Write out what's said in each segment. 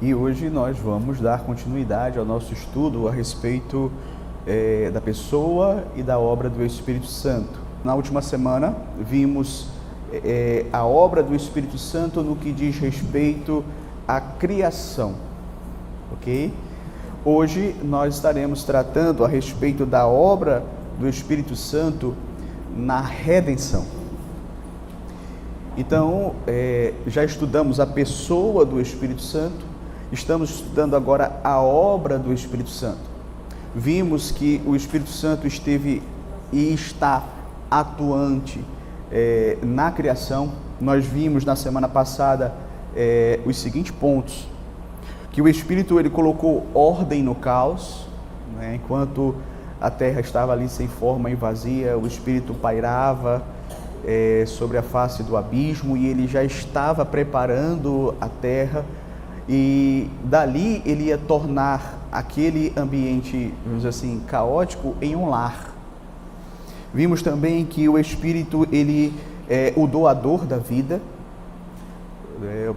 E hoje nós vamos dar continuidade ao nosso estudo a respeito da pessoa e da obra do Espírito Santo. Na última semana vimos a obra do Espírito Santo no que diz respeito à criação, ok? Hoje nós estaremos tratando a respeito da obra do Espírito Santo na redenção. Então, já estudamos a pessoa do Espírito Santo, estamos estudando agora a obra do Espírito Santo. Vimos que o Espírito Santo esteve e está atuante na criação. Nós vimos na semana passada os seguintes pontos: que o Espírito ele colocou ordem no caos, né? Enquanto a terra estava ali sem forma e vazia, o Espírito pairava sobre a face do abismo e ele já estava preparando a terra, e dali ele ia tornar aquele ambiente, vamos dizer assim, caótico em um lar. Vimos também que o Espírito ele é o doador da vida.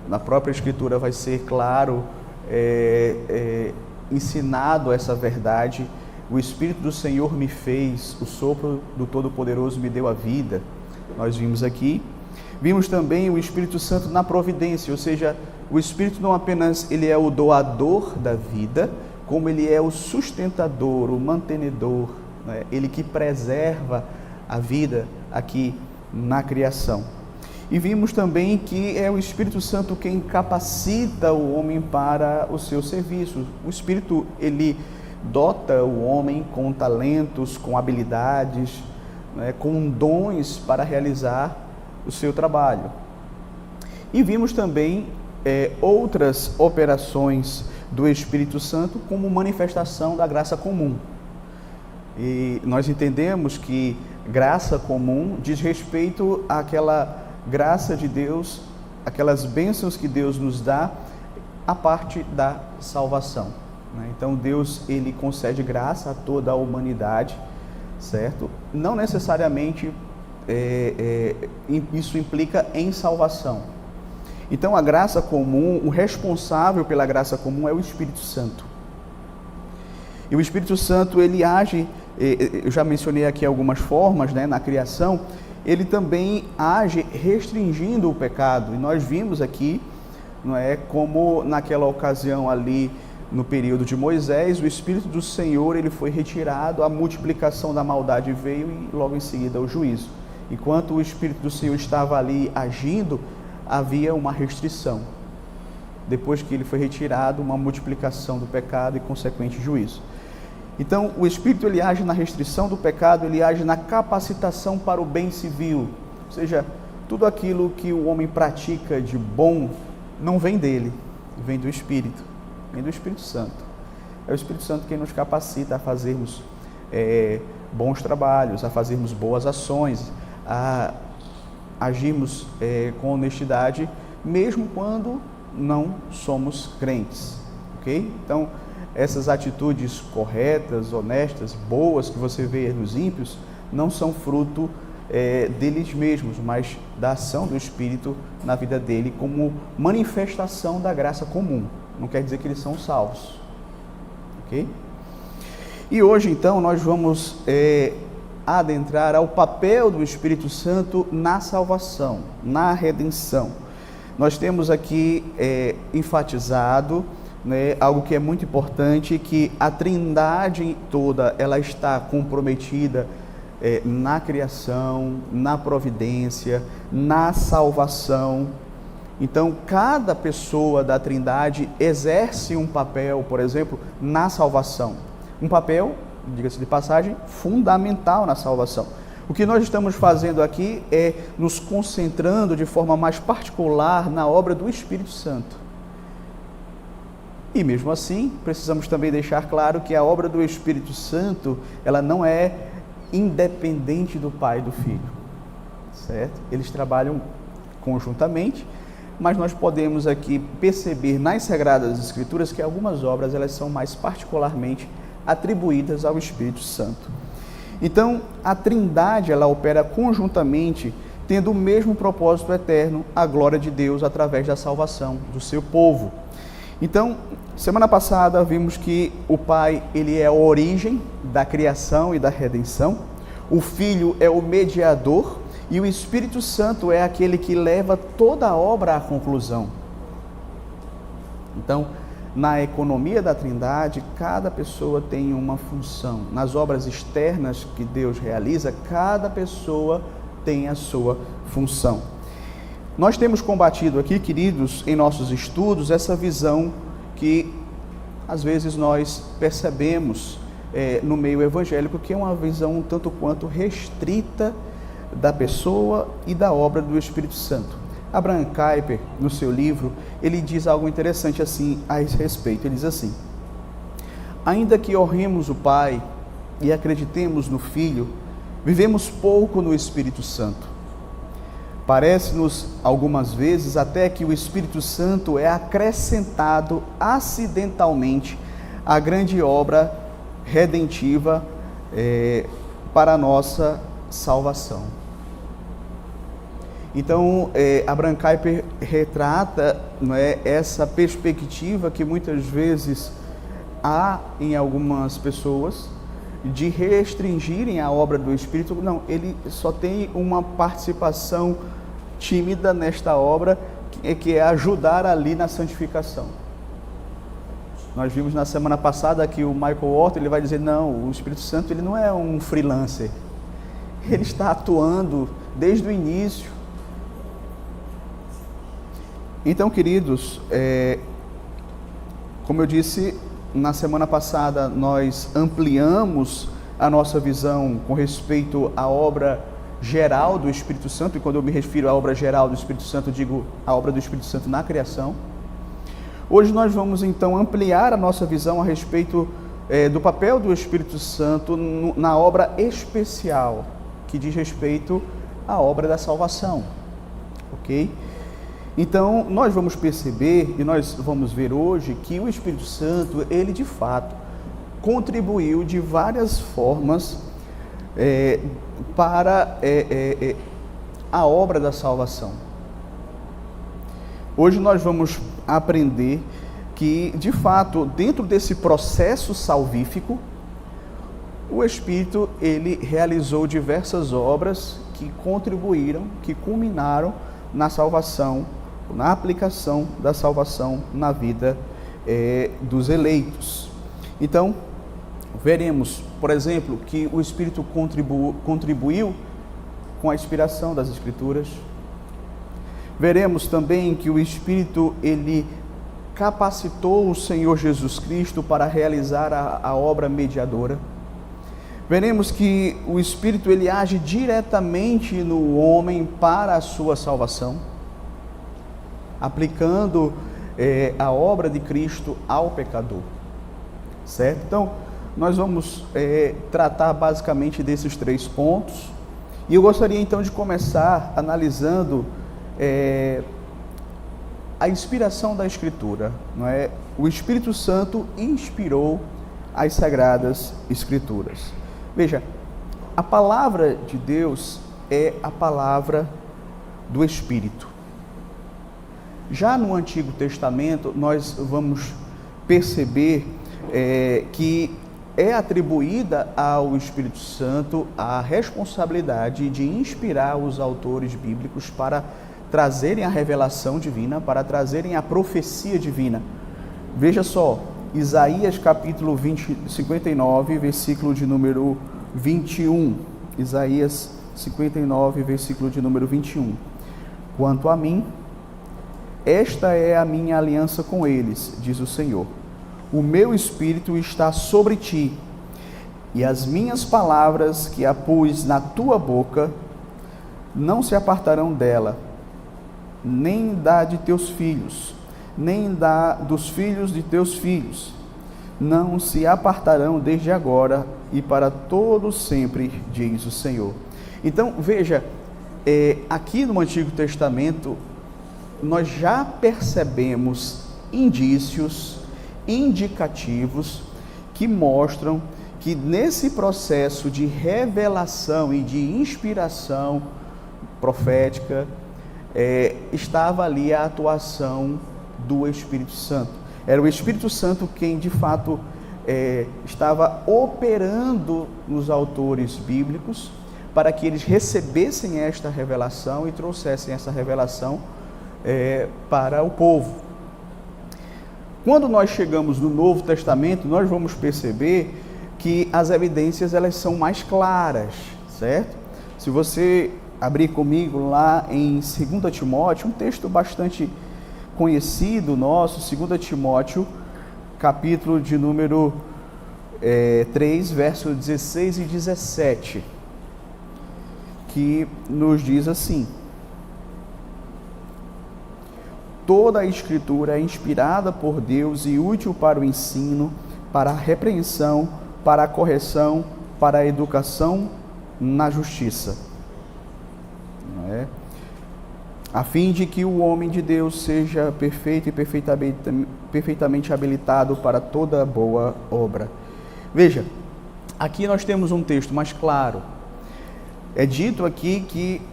Na própria Escritura vai ser claro ensinado essa verdade: o Espírito do Senhor me fez, o sopro do Todo-Poderoso me deu a vida. Nós vimos aqui. Vimos também o Espírito Santo na providência, ou seja, o Espírito não apenas ele é o doador da vida, como ele é o sustentador, o mantenedor, né? Ele que preserva a vida aqui na criação. E vimos também que é o Espírito Santo quem capacita o homem para o seu serviço. O Espírito ele dota o homem com talentos, com habilidades, né, com dons para realizar o seu trabalho. E vimos também outras operações do Espírito Santo como manifestação da graça comum. E nós entendemos que graça comum diz respeito àquela graça de Deus, aquelas bênçãos que Deus nos dá, a parte da salvação, né? Então Deus ele concede graça a toda a humanidade, certo? Não necessariamente isso implica em salvação. Então a graça comum, o responsável pela graça comum é o Espírito Santo. E o Espírito Santo ele age, eu já mencionei aqui algumas formas, né, na criação. Ele também age restringindo o pecado. E nós vimos aqui, não é, como naquela ocasião ali no período de Moisés, o Espírito do Senhor ele foi retirado, a multiplicação da maldade veio e logo em seguida o juízo. Enquanto o Espírito do Senhor estava ali agindo, havia uma restrição. Depois que ele foi retirado, uma multiplicação do pecado e consequente juízo. Então, o Espírito ele age na restrição do pecado, ele age na capacitação para o bem civil. Ou seja, tudo aquilo que o homem pratica de bom não vem dele, vem do Espírito, vem do Espírito Santo. É o Espírito Santo quem nos capacita a fazermos bons trabalhos, a fazermos boas ações, a agirmos com honestidade, mesmo quando não somos crentes, ok? Então, essas atitudes corretas, honestas, boas que você vê nos ímpios, não são fruto deles mesmos, mas da ação do Espírito na vida dele, como manifestação da graça comum. Não quer dizer que eles são salvos, ok? E hoje, então, nós vamos adentrar ao papel do Espírito Santo na salvação, na redenção. Nós temos aqui enfatizado, né, algo que é muito importante, que a Trindade toda ela está comprometida na criação, na providência, na salvação. Então, cada pessoa da Trindade exerce um papel, por exemplo, na salvação. Um papel, diga-se de passagem, fundamental na salvação. O que nós estamos fazendo aqui é nos concentrando de forma mais particular na obra do Espírito Santo. E mesmo assim, precisamos também deixar claro que a obra do Espírito Santo, ela não é independente do Pai e do Filho, certo? Eles trabalham conjuntamente, mas nós podemos aqui perceber nas Sagradas Escrituras que algumas obras elas são mais particularmente atribuídas ao Espírito Santo. Então, a Trindade ela opera conjuntamente, tendo o mesmo propósito eterno, a glória de Deus através da salvação do seu povo. Então, semana passada vimos que o Pai, ele é a origem da criação e da redenção, o Filho é o mediador e o Espírito Santo é aquele que leva toda a obra à conclusão. Então, na economia da Trindade, cada pessoa tem uma função. Nas obras externas que Deus realiza, cada pessoa tem a sua função. Nós temos combatido aqui, queridos, em nossos estudos, essa visão que às vezes nós percebemos no meio evangélico, que é uma visão um tanto quanto restrita da pessoa e da obra do Espírito Santo. Abraham Kuyper, no seu livro, ele diz algo interessante assim a esse respeito. Ele diz assim: ainda que honremos o Pai e acreditemos no Filho, vivemos pouco no Espírito Santo. Parece-nos, algumas vezes, até que o Espírito Santo é acrescentado acidentalmente à grande obra redentiva para a nossa salvação. Então, Abraham Kuyper retrata, não é, essa perspectiva que muitas vezes há em algumas pessoas de restringirem a obra do Espírito. Não, ele só tem uma participação tímida nesta obra, que é ajudar ali na santificação. Nós vimos na semana passada que o Michael Orton, ele vai dizer, não, o Espírito Santo ele não é um freelancer, ele está atuando desde o início. Então, queridos, como eu disse, na semana passada nós ampliamos a nossa visão com respeito à obra geral do Espírito Santo, e quando eu me refiro à obra geral do Espírito Santo, digo a obra do Espírito Santo na criação. Hoje nós vamos então ampliar a nossa visão a respeito do papel do Espírito Santo na obra especial, que diz respeito à obra da salvação, ok? Então, nós vamos perceber e nós vamos ver hoje que o Espírito Santo, ele de fato contribuiu de várias formas para a obra da salvação. Hoje nós vamos aprender que, de fato, dentro desse processo salvífico, o Espírito, ele realizou diversas obras que contribuíram, que culminaram na salvação, na aplicação da salvação na vida dos eleitos. Então, veremos, por exemplo, que o Espírito contribuiu com a inspiração das Escrituras. Veremos também que o Espírito, ele capacitou o Senhor Jesus Cristo para realizar a obra mediadora. Veremos que o Espírito, ele age diretamente no homem para a sua salvação, aplicando a obra de Cristo ao pecador, certo? Então, nós vamos tratar basicamente desses 3 pontos, e eu gostaria então de começar analisando a inspiração da Escritura, não é? O Espírito Santo inspirou as Sagradas Escrituras. Veja, a palavra de Deus é a palavra do Espírito. Já no Antigo Testamento, nós vamos perceber que é atribuída ao Espírito Santo a responsabilidade de inspirar os autores bíblicos para trazerem a revelação divina, para trazerem a profecia divina. Veja só, Isaías capítulo 59, versículo de número 21. Isaías 59, versículo de número 21. Quanto a mim, esta é a minha aliança com eles, diz o Senhor. O meu Espírito está sobre ti, e as minhas palavras que a pus na tua boca não se apartarão dela, nem da de teus filhos, nem da dos filhos de teus filhos, não se apartarão desde agora e para todo sempre, diz o Senhor. Então, veja, aqui no Antigo Testamento, nós já percebemos indícios, indicativos, que mostram que nesse processo de revelação e de inspiração profética, estava ali a atuação do Espírito Santo. Era o Espírito Santo quem, de fato, estava operando nos autores bíblicos para que eles recebessem esta revelação e trouxessem essa revelação para o povo. Quando nós chegamos no Novo Testamento, nós vamos perceber que as evidências elas são mais claras, certo? Se você abrir comigo lá em 2 Timóteo, um texto bastante conhecido nosso, 2 Timóteo, capítulo de número 3, versos 16 e 17, que nos diz assim: toda a Escritura é inspirada por Deus e útil para o ensino, para a repreensão, para a correção, para a educação na justiça, não é? A fim de que o homem de Deus seja perfeito e perfeitamente habilitado para toda boa obra. Veja, aqui nós temos um texto mais claro. É dito aqui que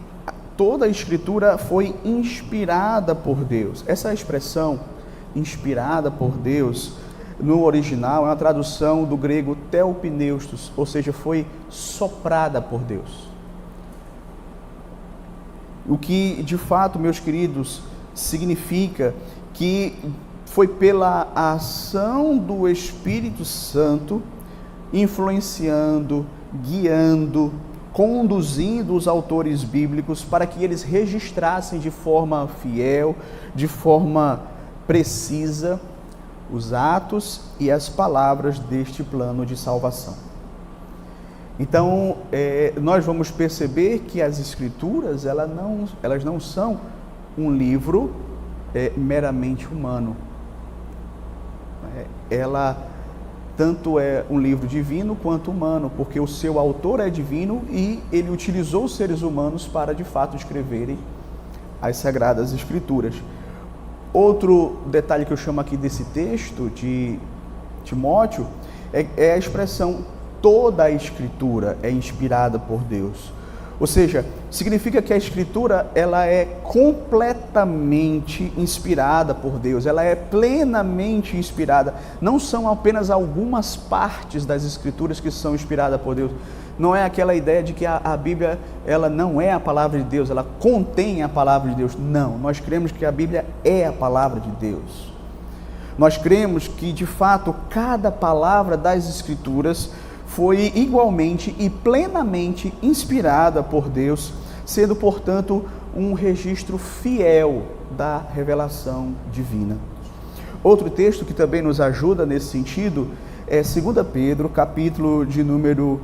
toda a Escritura foi inspirada por Deus. Essa expressão, inspirada por Deus, no original é uma tradução do grego theopneustos, ou seja, foi soprada por Deus. O que, de fato, meus queridos, significa que foi pela ação do Espírito Santo, influenciando, guiando, conduzindo os autores bíblicos para que eles registrassem de forma fiel, de forma precisa, os atos e as palavras deste plano de salvação. Então, nós vamos perceber que as Escrituras, elas não são um livro meramente humano. Ela tanto é um livro divino quanto humano, porque o seu autor é divino e ele utilizou os seres humanos para, de fato, escreverem as Sagradas Escrituras. Outro detalhe que eu chamo aqui desse texto de Timóteo é a expressão toda a Escritura é inspirada por Deus. Ou seja, significa que a Escritura ela é completamente inspirada por Deus, ela é plenamente inspirada. Não são apenas algumas partes das Escrituras que são inspiradas por Deus. Não é aquela ideia de que a Bíblia ela não é a palavra de Deus, ela contém a palavra de Deus. Não, nós cremos que a Bíblia é a palavra de Deus. Nós cremos que, de fato, cada palavra das Escrituras foi igualmente e plenamente inspirada por Deus, sendo, portanto, um registro fiel da revelação divina. Outro texto que também nos ajuda nesse sentido é 2 Pedro, capítulo de número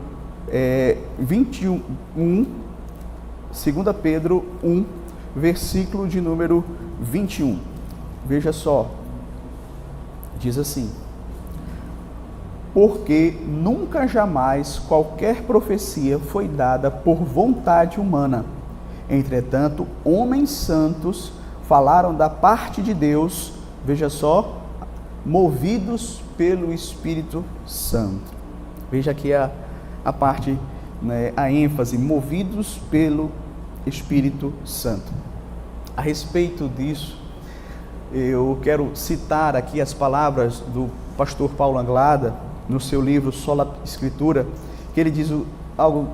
21, 2 Pedro 1, versículo de número 21. Veja só, diz assim: porque nunca jamais qualquer profecia foi dada por vontade humana. Entretanto, homens santos falaram da parte de Deus, veja só, movidos pelo Espírito Santo. Veja aqui a parte, né, a ênfase, movidos pelo Espírito Santo. A respeito disso, eu quero citar aqui as palavras do pastor Paulo Anglada, no seu livro Sola Escritura, que ele diz algo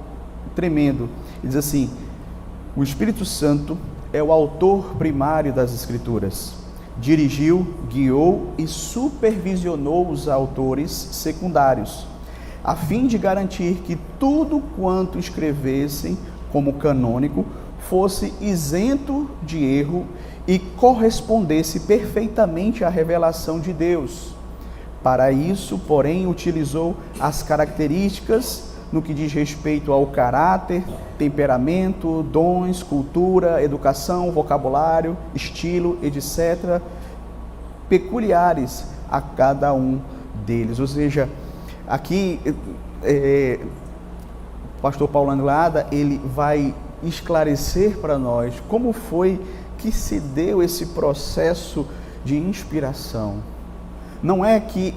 tremendo. Ele diz assim: o Espírito Santo é o autor primário das Escrituras. Dirigiu, guiou e supervisionou os autores secundários, a fim de garantir que tudo quanto escrevessem como canônico fosse isento de erro e correspondesse perfeitamente à revelação de Deus. Para isso, porém, utilizou as características no que diz respeito ao caráter, temperamento, dons, cultura, educação, vocabulário, estilo, etc., peculiares a cada um deles. Ou seja, aqui o pastor Paulo Anglada, ele vai esclarecer para nós como foi que se deu esse processo de inspiração. Não é que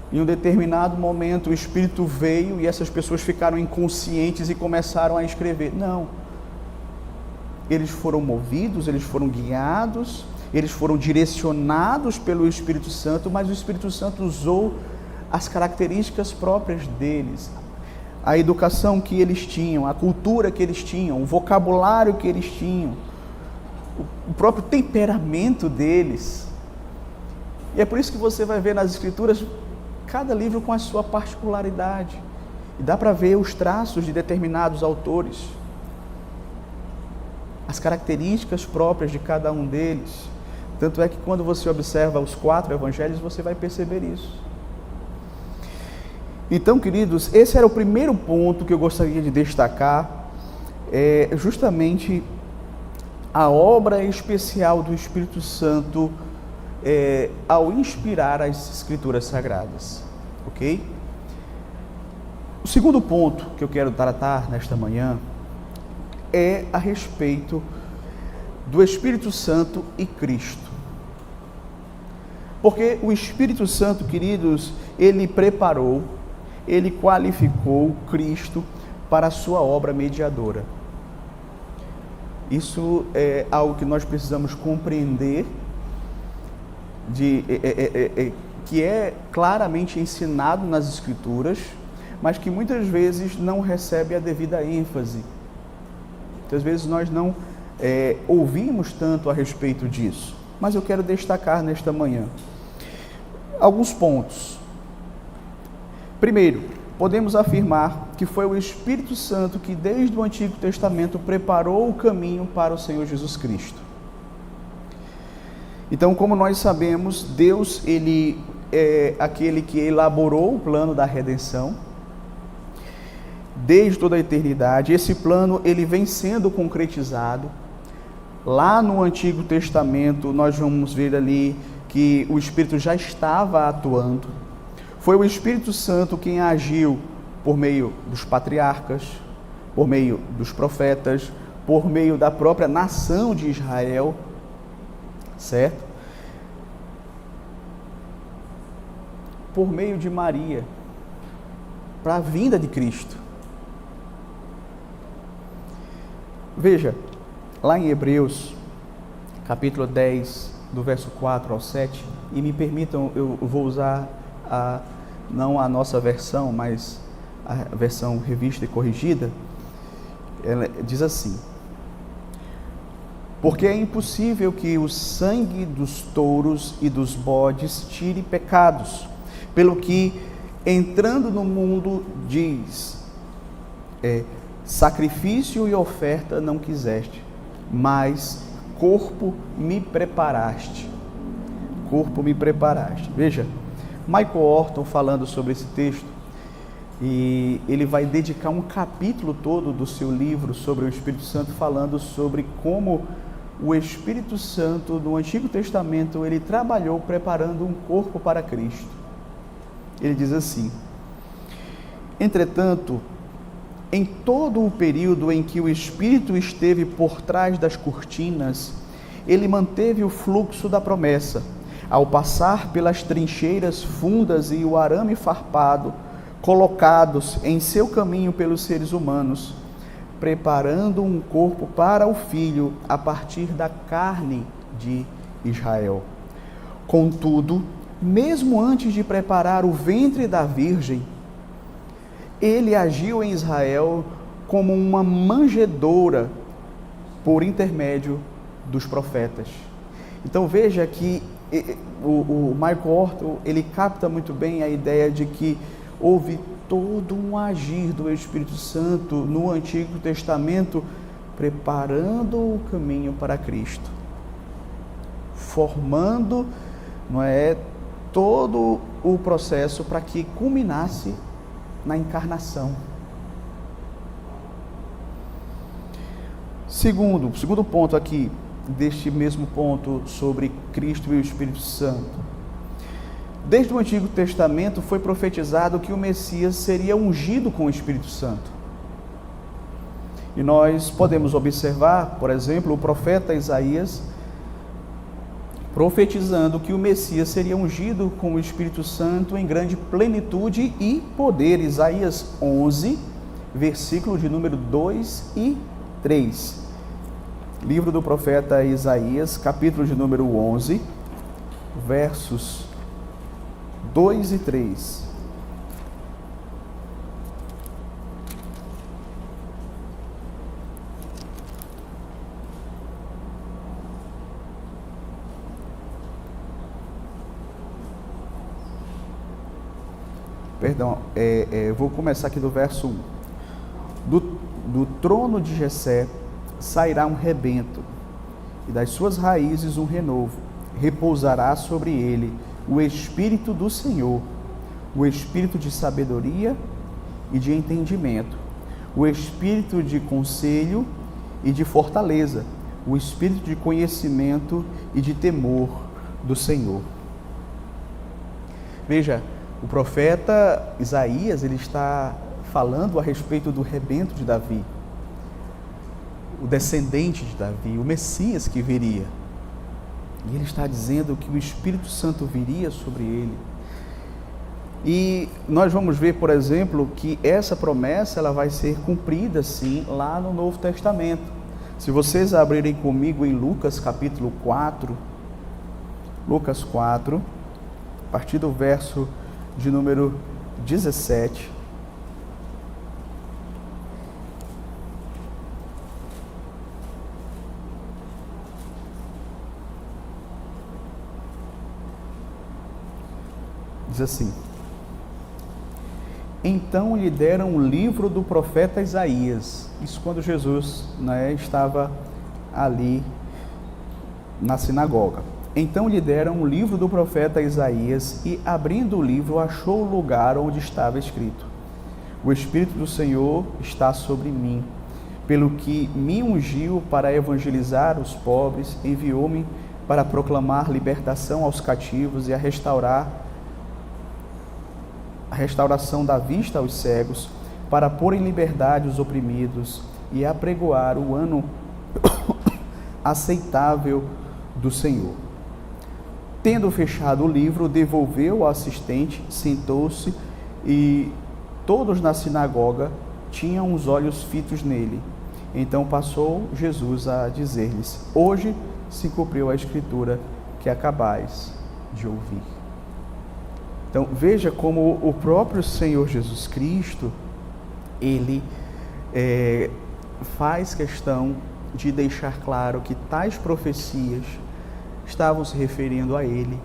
em um determinado momento o Espírito veio e essas pessoas ficaram inconscientes e começaram a escrever. Não. Eles foram movidos, eles foram guiados eles foram direcionados pelo Espírito Santo, mas o Espírito Santo usou as características próprias deles, a educação que eles tinham, a cultura que eles tinham, o vocabulário que eles tinham, o próprio temperamento deles. E é por isso que você vai ver nas Escrituras, cada livro com a sua particularidade. E dá para ver os traços de determinados autores, as características próprias de cada um deles. Tanto é que quando você observa os 4 evangelhos, você vai perceber isso. Então, queridos, esse era o primeiro ponto que eu gostaria de destacar, justamente a obra especial do Espírito Santo ao inspirar as Escrituras Sagradas, ok? O segundo ponto que eu quero tratar nesta manhã é a respeito do Espírito Santo e Cristo. Porque o Espírito Santo, queridos, ele preparou, ele qualificou Cristo para a sua obra mediadora. Isso é algo que nós precisamos compreender, que é claramente ensinado nas Escrituras, mas que muitas vezes não recebe a devida ênfase. Muitas vezes nós não ouvimos tanto a respeito disso, mas eu quero destacar nesta manhã alguns pontos. Primeiro, podemos afirmar que foi o Espírito Santo que desde o Antigo Testamento preparou o caminho para o Senhor Jesus Cristo. Então, como nós sabemos, Deus, ele é aquele que elaborou o plano da redenção desde toda a eternidade. Esse plano, ele vem sendo concretizado. Lá no Antigo Testamento, nós vamos ver ali que o Espírito já estava atuando. Foi o Espírito Santo quem agiu por meio dos patriarcas, por meio dos profetas, por meio da própria nação de Israel, certo? Por meio de Maria, para a vinda de Cristo. Veja, lá em Hebreus, capítulo 10, do verso 4 ao 7, e me permitam, eu vou usar não a nossa versão, mas a versão revista e corrigida. Ela diz assim: porque é impossível que o sangue dos touros e dos bodes tire pecados, pelo que, entrando no mundo, diz, sacrifício e oferta não quiseste, mas corpo me preparaste. Corpo me preparaste. Veja, Michael Horton falando sobre esse texto, e ele vai dedicar um capítulo todo do seu livro sobre o Espírito Santo, falando sobre como o Espírito Santo no Antigo Testamento, ele trabalhou preparando um corpo para Cristo. Ele diz assim: entretanto, em todo o período em que o Espírito esteve por trás das cortinas, ele manteve o fluxo da promessa, ao passar pelas trincheiras fundas e o arame farpado, colocados em seu caminho pelos seres humanos, preparando um corpo para o Filho a partir da carne de Israel. Contudo, mesmo antes de preparar o ventre da Virgem, ele agiu em Israel como uma manjedoura por intermédio dos profetas. Então veja que o Michael Horton, ele capta muito bem a ideia de que houve todo um agir do Espírito Santo no Antigo Testamento, preparando o caminho para Cristo, formando, todo o processo para que culminasse na encarnação. Segundo ponto aqui, deste mesmo ponto sobre Cristo e o Espírito Santo. Desde o Antigo Testamento foi profetizado que o Messias seria ungido com o Espírito Santo. E nós podemos observar, por exemplo, o profeta Isaías profetizando que o Messias seria ungido com o Espírito Santo em grande plenitude e poder. Isaías 11, versículo de número 2 e 3. Livro do profeta Isaías, capítulo de número 11, versos 2 e 3. Perdão, vou começar aqui do verso 1. Do trono de Jessé sairá um rebento, e das suas raízes um renovo. Repousará sobre ele o Espírito do Senhor, o Espírito de sabedoria e de entendimento, o Espírito de conselho e de fortaleza, o Espírito de conhecimento e de temor do Senhor. Veja, o profeta Isaías, ele está falando a respeito do rebento de Davi, o descendente de Davi, o Messias que viria. E ele está dizendo que o Espírito Santo viria sobre ele. E nós vamos ver, por exemplo, que essa promessa ela vai ser cumprida, sim, lá no Novo Testamento. Se vocês abrirem comigo em Lucas capítulo 4, Lucas 4, a partir do verso de número 17. Diz assim: então lhe deram o livro do profeta Isaías. Isso quando Jesus, estava ali na sinagoga. Então lhe deram o livro do profeta Isaías, e abrindo o livro achou o lugar onde estava escrito: o Espírito do Senhor está sobre mim, pelo que me ungiu para evangelizar os pobres, enviou-me para proclamar libertação aos cativos e a restauração da vista aos cegos, para pôr em liberdade os oprimidos e apregoar o ano aceitável do Senhor. Tendo fechado o livro, devolveu ao assistente, sentou-se, e todos na sinagoga tinham os olhos fitos nele. Então passou Jesus a dizer-lhes: hoje se cumpriu a escritura que acabais de ouvir. Então veja como o próprio Senhor Jesus Cristo, ele faz questão de deixar claro que tais profecias estavam se referindo a ele,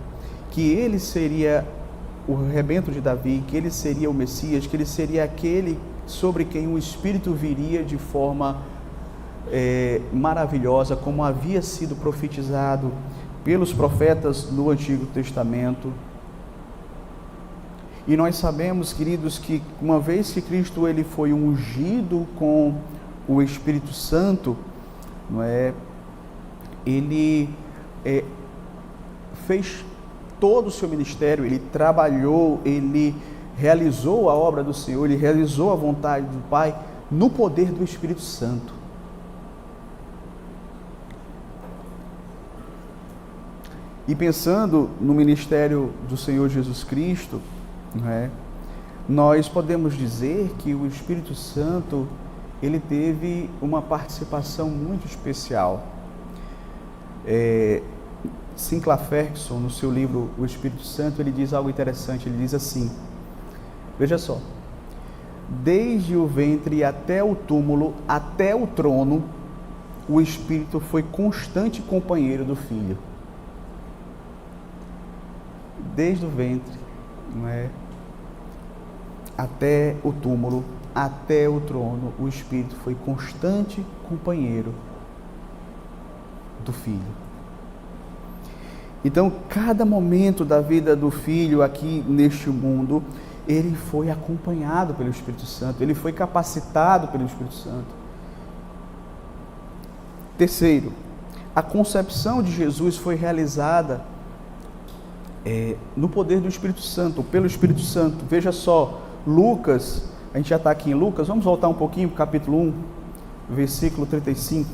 que ele seria o rebento de Davi, que ele seria o Messias, que ele seria aquele sobre quem o Espírito viria de forma maravilhosa, como havia sido profetizado pelos profetas no Antigo Testamento. E nós sabemos, queridos, que uma vez que Cristo ele foi ungido com o Espírito Santo, ele fez todo o seu ministério, ele trabalhou, ele realizou a obra do Senhor, ele realizou a vontade do Pai no poder do Espírito Santo. E pensando no ministério do Senhor Jesus Cristo, nós podemos dizer que o Espírito Santo ele teve uma participação muito especial. Sinclair Ferguson, no seu livro O Espírito Santo, ele diz algo interessante. Ele diz assim: veja só, desde o ventre até o túmulo, até o trono, o Espírito foi constante companheiro do Filho. Desde o ventre, até o túmulo, até o trono, o Espírito foi constante companheiro do Filho. Então, cada momento da vida do Filho aqui neste mundo, ele foi acompanhado pelo Espírito Santo, ele foi capacitado pelo Espírito Santo. Terceiro, a concepção de Jesus foi realizada no poder do Espírito Santo, pelo Espírito Santo. Veja só, Lucas, a gente já está aqui em Lucas, vamos voltar um pouquinho para o capítulo 1, versículo 35.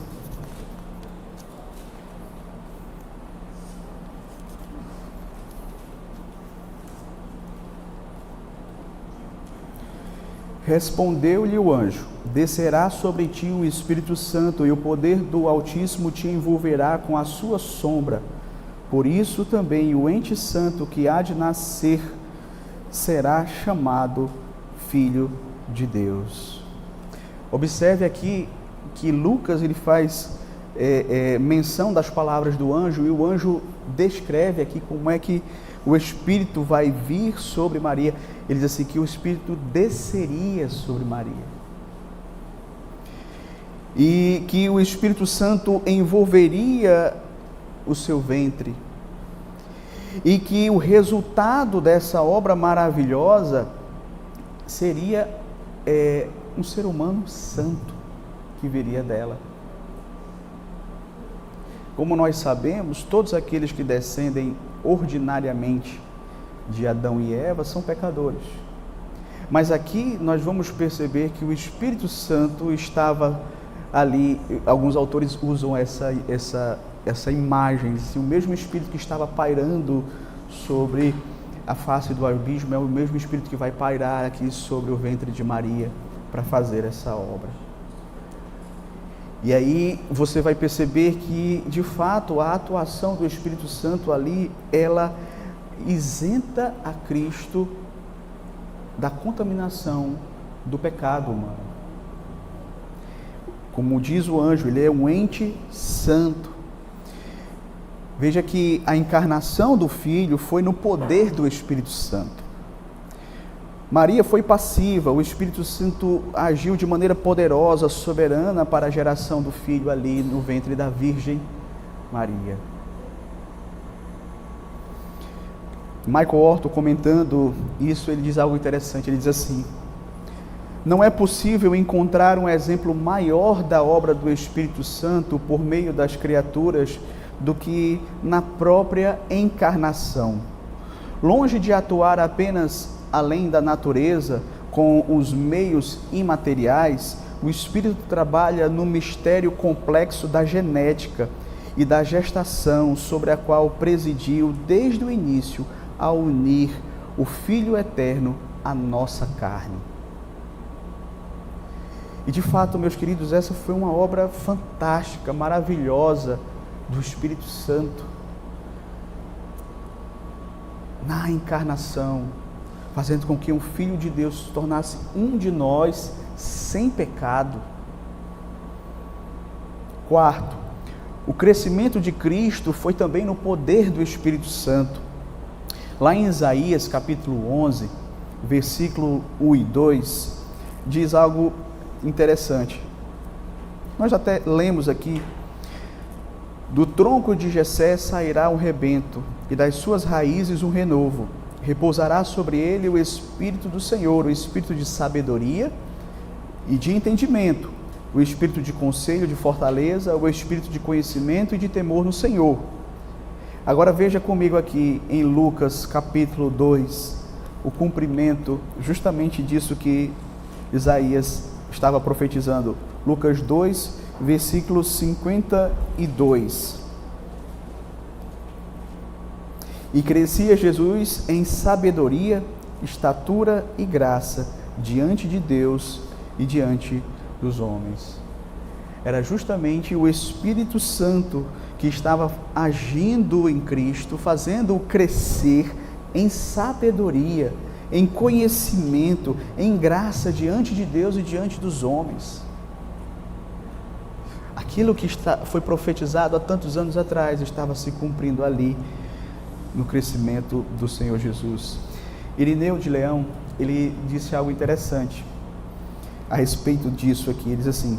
Respondeu-lhe o anjo: descerá sobre ti o Espírito Santo, e o poder do Altíssimo te envolverá com a sua sombra. Por isso também o ente santo que há de nascer será chamado Filho de Deus. Observe aqui que Lucas ele faz menção das palavras do anjo, e o anjo descreve aqui como é que o Espírito vai vir sobre Maria. Ele diz assim, que o Espírito desceria sobre Maria. E que o Espírito Santo envolveria o seu ventre. E que o resultado dessa obra maravilhosa seria um ser humano santo que viria dela. Como nós sabemos, todos aqueles que descendem ordinariamente de Adão e Eva são pecadores. Mas aqui nós vamos perceber que o Espírito Santo estava ali. Alguns autores usam essa imagem, assim, o mesmo Espírito que estava pairando sobre a face do abismo é o mesmo Espírito que vai pairar aqui sobre o ventre de Maria para fazer essa obra. E aí você vai perceber que, de fato, a atuação do Espírito Santo ali, ela isenta a Cristo da contaminação do pecado humano. Como diz o anjo, ele é um ente santo. Veja que a encarnação do Filho foi no poder do Espírito Santo. Maria foi passiva, o Espírito Santo agiu de maneira poderosa, soberana para a geração do Filho ali no ventre da Virgem Maria. Michael Horton, comentando isso, ele diz algo interessante, ele diz assim: não é possível encontrar um exemplo maior da obra do Espírito Santo por meio das criaturas do que na própria encarnação. Longe de atuar apenas além da natureza, com os meios imateriais, o Espírito trabalha no mistério complexo da genética e da gestação, sobre a qual presidiu desde o início ao unir o Filho Eterno à nossa carne. E de fato, meus queridos, essa foi uma obra fantástica, maravilhosa do Espírito Santo na encarnação, fazendo com que um Filho de Deus se tornasse um de nós sem pecado. Quarto, o crescimento de Cristo foi também no poder do Espírito Santo. Lá em Isaías capítulo 11, versículo 1 e 2, diz algo interessante. Nós até lemos aqui: do tronco de Jessé sairá um rebento, e das suas raízes um renovo. Repousará sobre ele o Espírito do Senhor, o Espírito de sabedoria e de entendimento, o Espírito de conselho, de fortaleza, o Espírito de conhecimento e de temor no Senhor. Agora veja comigo aqui em Lucas capítulo 2, o cumprimento justamente disso que Isaías estava profetizando. Lucas 2, versículo 52. E crescia Jesus em sabedoria, estatura e graça diante de Deus e diante dos homens. Era justamente o Espírito Santo que estava agindo em Cristo, fazendo-o crescer em sabedoria, em conhecimento, em graça diante de Deus e diante dos homens. Aquilo que foi profetizado há tantos anos atrás estava se cumprindo ali, no crescimento do Senhor Jesus. Irineu de Leão, ele disse algo interessante a respeito disso aqui. Ele diz assim,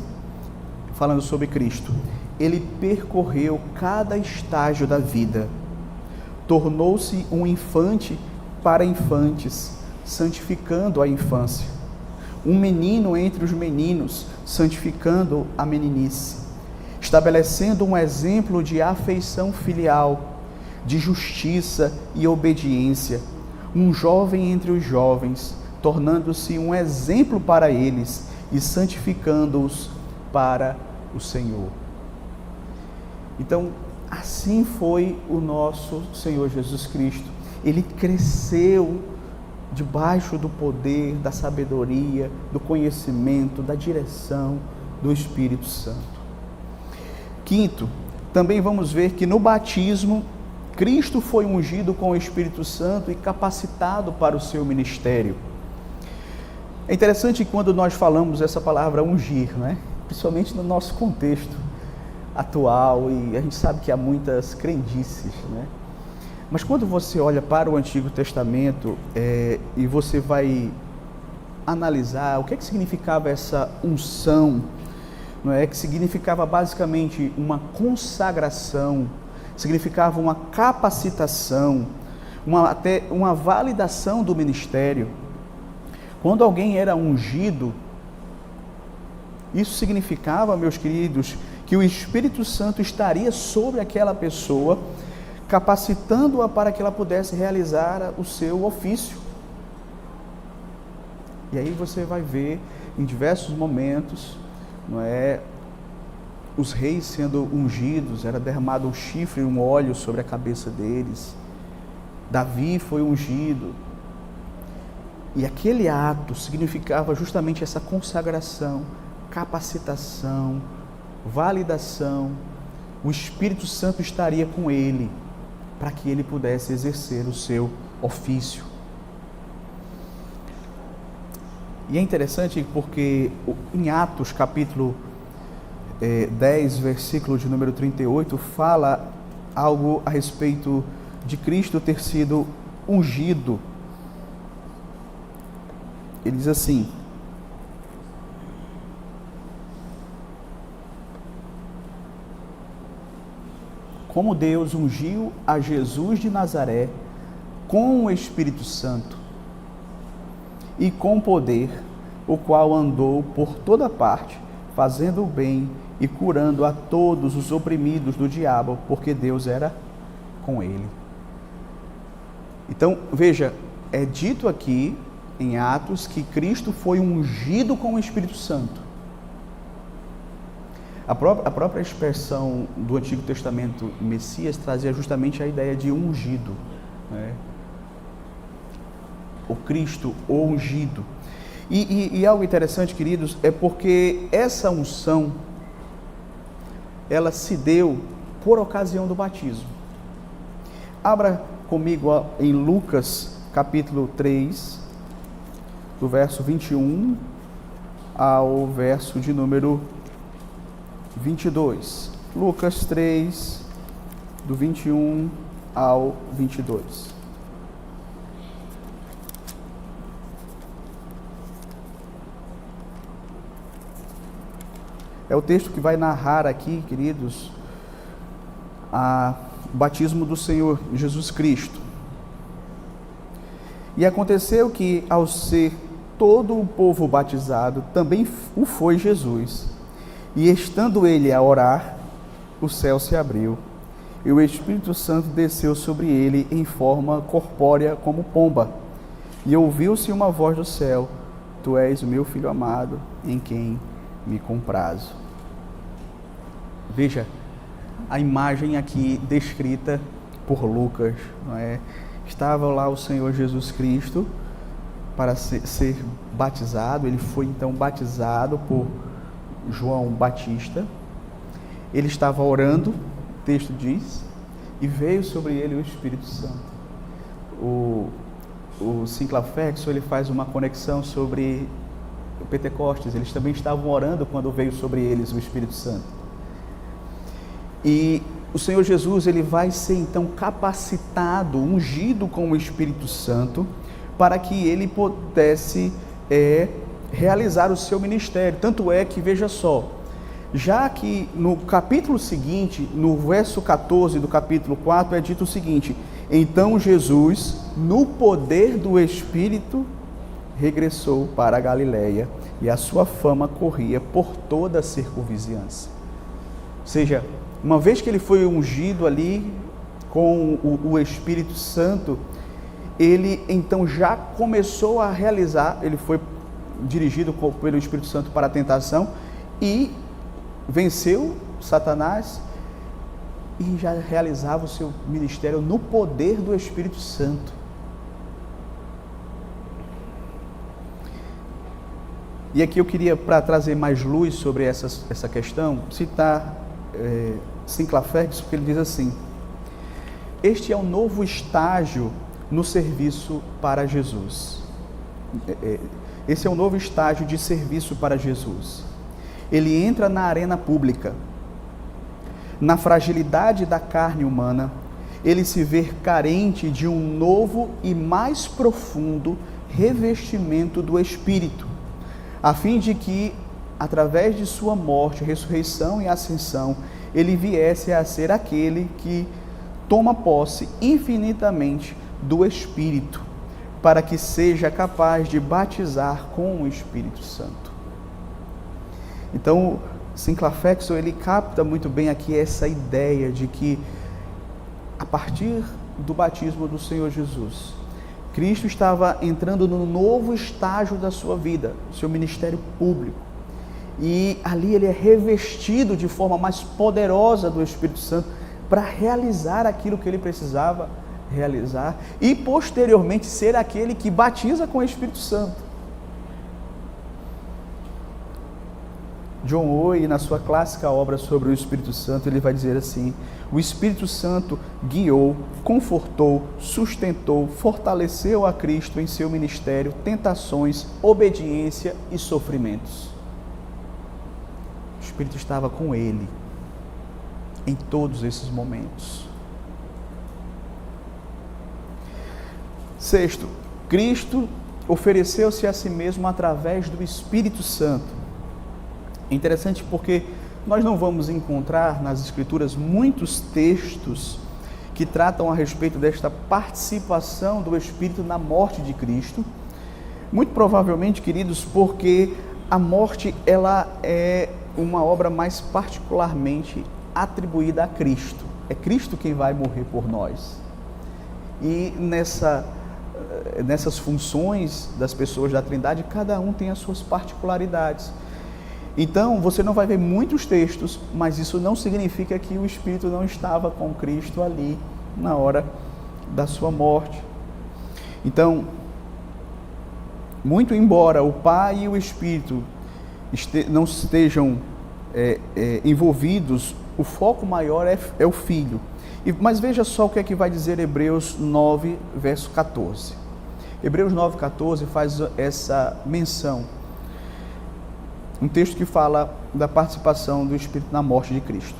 falando sobre Cristo: ele percorreu cada estágio da vida, tornou-se um infante para infantes, santificando a infância, um menino entre os meninos, santificando a meninice, estabelecendo um exemplo de afeição filial, de justiça e obediência, um jovem entre os jovens, tornando-se um exemplo para eles e santificando-os para o Senhor. Então, assim foi o nosso Senhor Jesus Cristo. Ele cresceu debaixo do poder, da sabedoria, do conhecimento, da direção do Espírito Santo. Quinto, também vamos ver que no batismo, Cristo foi ungido com o Espírito Santo e capacitado para o seu ministério. É interessante quando nós falamos essa palavra ungir, né? Principalmente no nosso contexto atual, e a gente sabe que há muitas crendices, né? Mas quando você olha para o Antigo Testamento e você vai analisar o que significava essa unção, não é? Que significava basicamente uma consagração, significava uma capacitação, até uma validação do ministério. Quando alguém era ungido, isso significava, meus queridos, que o Espírito Santo estaria sobre aquela pessoa, capacitando-a para que ela pudesse realizar o seu ofício. E aí você vai ver em diversos momentos, não é, os reis sendo ungidos, era derramado um chifre, um óleo sobre a cabeça deles. Davi foi ungido. E aquele ato significava justamente essa consagração, capacitação, validação. O Espírito Santo estaria com ele, para que ele pudesse exercer o seu ofício. E é interessante porque em Atos capítulo 10, versículo de número 38, fala algo a respeito de Cristo ter sido ungido. Ele diz assim: como Deus ungiu a Jesus de Nazaré com o Espírito Santo e com poder, o qual andou por toda parte, fazendo o bem e curando a todos os oprimidos do diabo, porque Deus era com ele. Então, veja, é dito aqui em Atos que Cristo foi ungido com o Espírito Santo. A própria expressão do Antigo Testamento, Messias, trazia justamente a ideia de ungido, né? O Cristo, o ungido. E algo interessante, queridos, é porque essa unção, ela se deu por ocasião do batismo. Abra comigo em Lucas, capítulo 3, do verso 21 ao verso de número 22. Lucas 3, do 21 ao 22. É o texto que vai narrar aqui, queridos, o batismo do Senhor Jesus Cristo. E aconteceu que, ao ser todo o povo batizado, também o foi Jesus. E estando ele a orar, o céu se abriu, e o Espírito Santo desceu sobre ele em forma corpórea como pomba. E ouviu-se uma voz do céu: Tu és o meu filho amado, em quem me comprazo. Veja a imagem aqui descrita por Lucas, não é? Estava lá o Senhor Jesus Cristo para ser batizado. Ele foi então batizado por João Batista. Ele estava orando, o texto diz, e veio sobre ele o Espírito Santo. O Sinclair Ferguson, ele faz uma conexão sobre o Pentecostes. Eles também estavam orando quando veio sobre eles o Espírito Santo. E o Senhor Jesus, ele vai ser então capacitado, ungido com o Espírito Santo, para que ele pudesse realizar o seu ministério. Tanto é que, veja só, já que no capítulo seguinte, no verso 14 do capítulo 4, é dito o seguinte: então Jesus, no poder do Espírito, regressou para a Galileia, e a sua fama corria por toda a circunvizinhança. Ou seja, uma vez que ele foi ungido ali com o Espírito Santo, ele então já começou a realizar, ele foi dirigido pelo Espírito Santo para a tentação e venceu Satanás e já realizava o seu ministério no poder do Espírito Santo. E aqui eu queria, para trazer mais luz sobre essa questão, citar Sinclair Ferguson, porque ele diz assim: este é um novo estágio no serviço para Jesus. Esse é um novo estágio de serviço para Jesus. Ele entra na arena pública. Na fragilidade da carne humana, ele se vê carente de um novo e mais profundo revestimento do Espírito, a fim de que, através de sua morte, ressurreição e ascensão, ele viesse a ser aquele que toma posse infinitamente do Espírito, para que seja capaz de batizar com o Espírito Santo. Então, Sinclair Ferguson, ele capta muito bem aqui essa ideia de que, a partir do batismo do Senhor Jesus, Cristo estava entrando num novo estágio da sua vida, seu ministério público. E ali ele é revestido de forma mais poderosa do Espírito Santo para realizar aquilo que ele precisava realizar e posteriormente ser aquele que batiza com o Espírito Santo. John Owen, na sua clássica obra sobre o Espírito Santo, ele vai dizer assim: o Espírito Santo guiou, confortou, sustentou, fortaleceu a Cristo em seu ministério, tentações, obediência e sofrimentos. O Espírito estava com ele em todos esses momentos. Sexto, Cristo ofereceu-se a si mesmo através do Espírito Santo. É interessante porque nós não vamos encontrar nas Escrituras muitos textos que tratam a respeito desta participação do Espírito na morte de Cristo. Muito provavelmente, queridos, porque a morte ela é uma obra mais particularmente atribuída a Cristo. É Cristo quem vai morrer por nós. E nessas funções das pessoas da Trindade, cada um tem as suas particularidades. Então, você não vai ver muitos textos, mas isso não significa que o Espírito não estava com Cristo ali na hora da sua morte. Então, muito embora o Pai e o Espírito não estejam envolvidos, o foco maior é o Filho. Mas veja só o que é que vai dizer Hebreus 9, verso 14. Hebreus 9, 14 faz essa menção. Um texto que fala da participação do Espírito na morte de Cristo.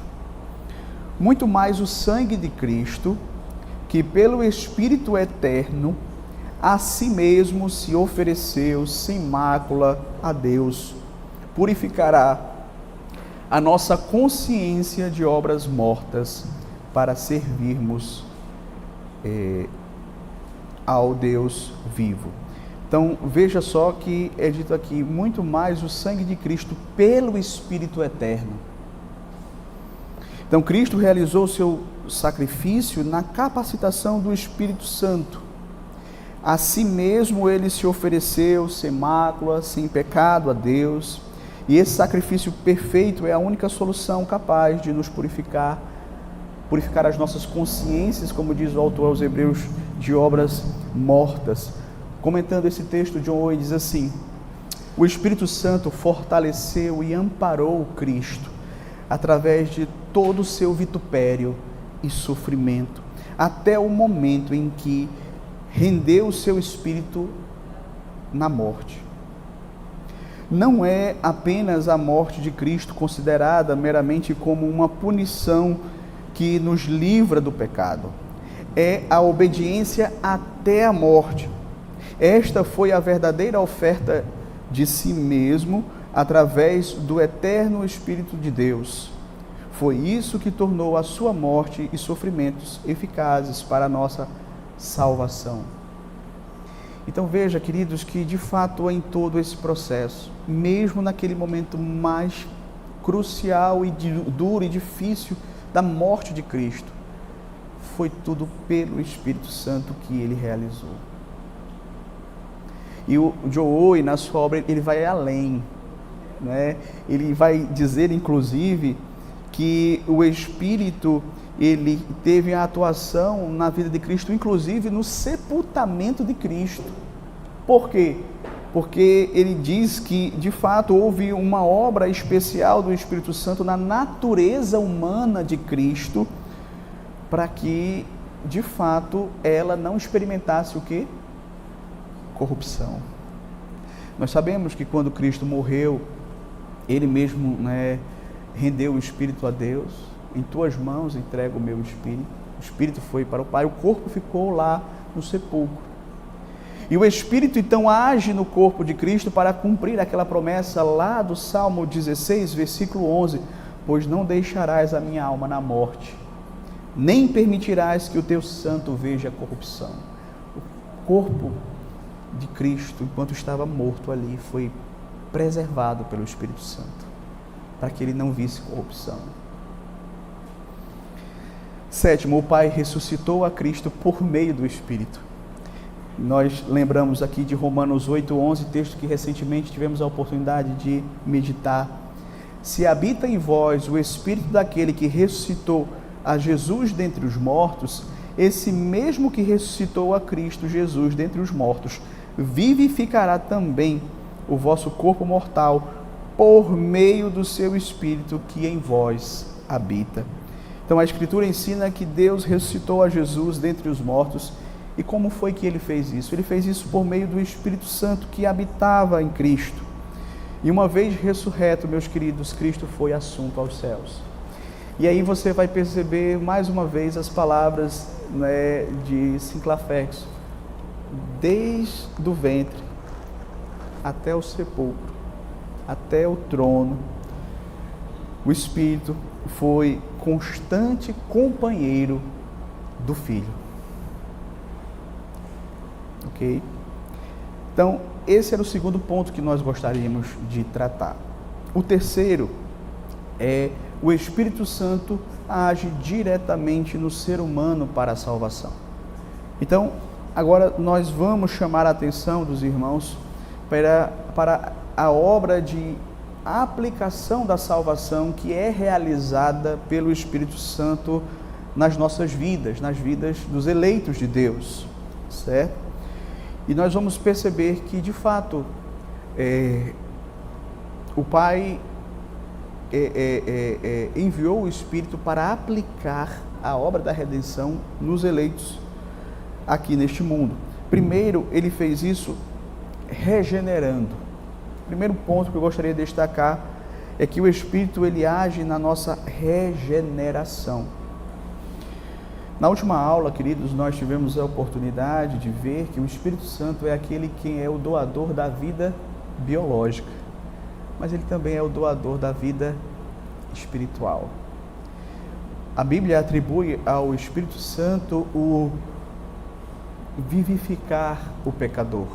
Muito mais o sangue de Cristo, que pelo Espírito eterno, a si mesmo se ofereceu sem mácula a Deus, purificará a nossa consciência de obras mortas, para servirmos ao Deus vivo. Então, veja só que é dito aqui, muito mais o sangue de Cristo pelo Espírito eterno. Então, Cristo realizou o seu sacrifício na capacitação do Espírito Santo. A si mesmo ele se ofereceu sem mácula, sem pecado a Deus. E esse sacrifício perfeito é a única solução capaz de nos purificar as nossas consciências, como diz o autor aos Hebreus, de obras mortas. Comentando esse texto, John Owen diz assim: o Espírito Santo fortaleceu e amparou Cristo através de todo o seu vitupério e sofrimento, até o momento em que rendeu o seu Espírito na morte. Não é apenas a morte de Cristo considerada meramente como uma punição que nos livra do pecado, é a obediência até a morte. Esta foi a verdadeira oferta de si mesmo através do eterno Espírito de Deus. Foi isso que tornou a sua morte e sofrimentos eficazes para a nossa salvação. Então veja, queridos, que de fato em todo esse processo, mesmo naquele momento mais crucial e duro e difícil da morte de Cristo, foi tudo pelo Espírito Santo que ele realizou. E o John Owen, na sua obra, ele vai além, né? Ele vai dizer, inclusive, que o Espírito, ele teve a atuação na vida de Cristo, inclusive no sepultamento de Cristo. Por quê? porque ele diz que, de fato, houve uma obra especial do Espírito Santo na natureza humana de Cristo, para que, de fato, ela não experimentasse o quê? Corrupção. Nós sabemos que quando Cristo morreu, ele mesmo, rendeu o Espírito a Deus. Em tuas mãos entrego o meu Espírito. O Espírito foi para o Pai, o corpo ficou lá no sepulcro. E o Espírito então age no corpo de Cristo para cumprir aquela promessa lá do Salmo 16, versículo 11: pois não deixarás a minha alma na morte, nem permitirás que o teu santo veja a corrupção. O corpo de Cristo, enquanto estava morto ali, foi preservado pelo Espírito Santo, para que ele não visse corrupção. Sétimo, o Pai ressuscitou a Cristo por meio do Espírito. Nós lembramos aqui de Romanos 8:11, texto que recentemente tivemos a oportunidade de meditar. Se habita em vós o Espírito daquele que ressuscitou a Jesus dentre os mortos, esse mesmo que ressuscitou a Cristo Jesus dentre os mortos, vivificará também o vosso corpo mortal por meio do seu Espírito que em vós habita. Então a Escritura ensina que Deus ressuscitou a Jesus dentre os mortos. E como foi que ele fez isso? Ele fez isso por meio do Espírito Santo que habitava em Cristo. E uma vez ressurreto, meus queridos, Cristo foi assunto aos céus. E aí você vai perceber mais uma vez as palavras de Sinclair Ferguson: desde o ventre até o sepulcro, até o trono, o Espírito foi constante companheiro do Filho. Ok? Então, esse era o segundo ponto que nós gostaríamos de tratar. O terceiro é: o Espírito Santo age diretamente no ser humano para a salvação. Então, agora nós vamos chamar a atenção dos irmãos para a obra de aplicação da salvação que é realizada pelo Espírito Santo nas nossas vidas, nas vidas dos eleitos de Deus, certo? E nós vamos perceber que, de fato, o Pai enviou o Espírito para aplicar a obra da redenção nos eleitos aqui neste mundo. Primeiro, ele fez isso regenerando. O primeiro ponto que eu gostaria de destacar é que o Espírito ele age na nossa regeneração. Na última aula, queridos, nós tivemos a oportunidade de ver que o Espírito Santo é aquele quem é o doador da vida biológica, mas ele também é o doador da vida espiritual. A Bíblia atribui ao Espírito Santo o vivificar o pecador.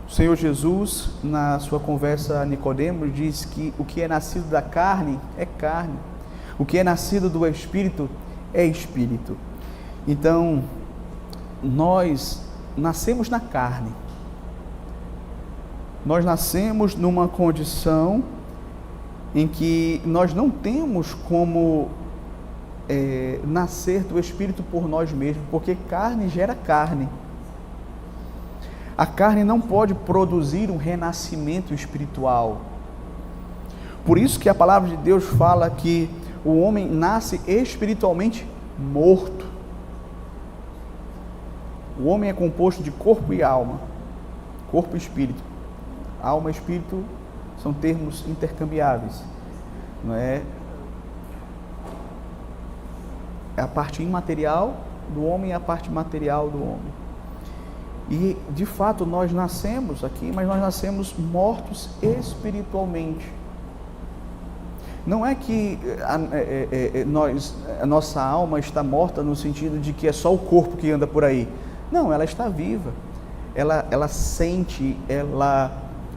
O Senhor Jesus, na sua conversa a Nicodemos, diz que o que é nascido da carne é carne, o que é nascido do Espírito é Espírito. Então, nós nascemos na carne. Nós nascemos numa condição em que nós não temos como nascer do Espírito por nós mesmos, porque carne gera carne. A carne não pode produzir um renascimento espiritual. Por isso que a palavra de Deus fala que o homem nasce espiritualmente morto. O homem é composto de corpo e alma. Corpo e espírito. Alma e espírito são termos intercambiáveis. Não é? É a parte imaterial do homem e a parte material do homem. E, de fato, nós nascemos aqui, mas nós nascemos mortos espiritualmente. Não é que a nossa alma está morta no sentido de que é só o corpo que anda por aí. Não, ela está viva. Ela sente, ela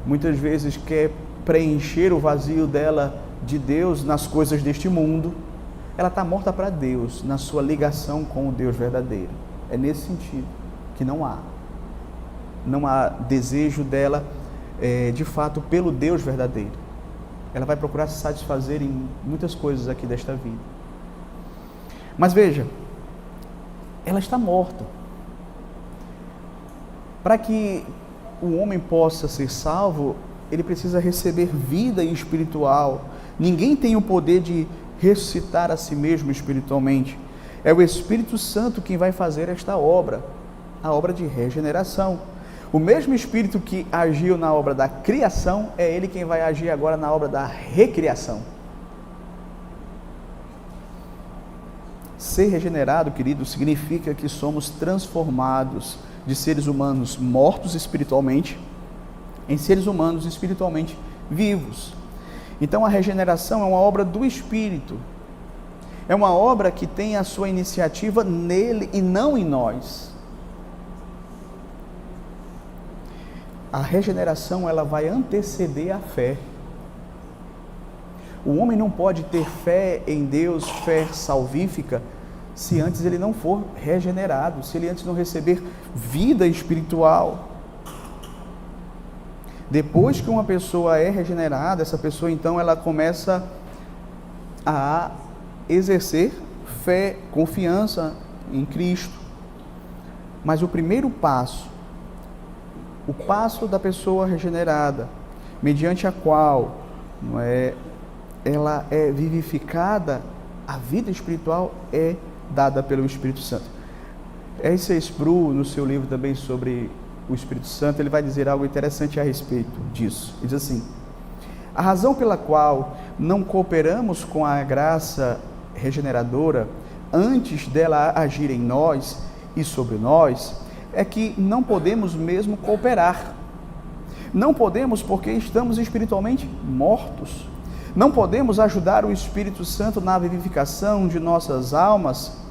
muitas vezes quer preencher o vazio dela de Deus nas coisas deste mundo. Ela está morta para Deus, na sua ligação com o Deus verdadeiro. É nesse sentido que não há desejo dela, de fato, pelo Deus verdadeiro. Ela vai procurar se satisfazer em muitas coisas aqui desta vida. Mas veja, ela está morta. Para que o homem possa ser salvo, ele precisa receber vida espiritual. Ninguém tem o poder de ressuscitar a si mesmo espiritualmente. É o Espírito Santo quem vai fazer esta obra, a obra de regeneração. O mesmo Espírito que agiu na obra da criação, é Ele quem vai agir agora na obra da recriação. Ser regenerado, querido, significa que somos transformados de seres humanos mortos espiritualmente em seres humanos espiritualmente vivos. Então a regeneração é uma obra do Espírito. É uma obra que tem a sua iniciativa nele e não em nós. A regeneração, ela vai anteceder a fé. O homem não pode ter fé em Deus, fé salvífica, se antes ele não for regenerado, se ele antes não receber vida espiritual. Depois que uma pessoa é regenerada, essa pessoa então ela começa a exercer fé, confiança em Cristo. Mas o primeiro passo, o passo da pessoa regenerada, mediante a qual ela é vivificada, a vida espiritual é dada pelo Espírito Santo. R.C. Sproul, no seu livro também sobre o Espírito Santo, ele vai dizer algo interessante a respeito disso. Ele diz assim: a razão pela qual não cooperamos com a graça regeneradora antes dela agir em nós e sobre nós, é que não podemos mesmo cooperar. Não podemos porque estamos espiritualmente mortos. Não podemos ajudar o Espírito Santo na vivificação de nossas almas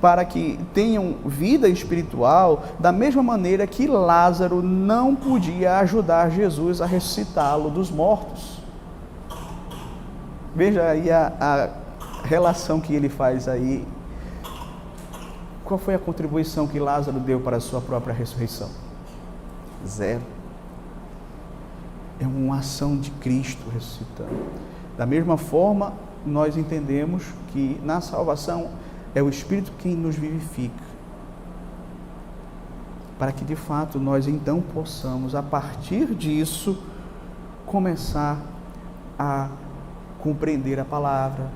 para que tenham vida espiritual, da mesma maneira que Lázaro não podia ajudar Jesus a ressuscitá-lo dos mortos. Veja aí a relação que ele faz aí. Qual foi a contribuição que Lázaro deu para a sua própria ressurreição? Zero. É uma ação de Cristo ressuscitando. Da mesma forma, nós entendemos que na salvação é o Espírito quem nos vivifica, para que de fato nós então possamos, a partir disso, começar a compreender a palavra,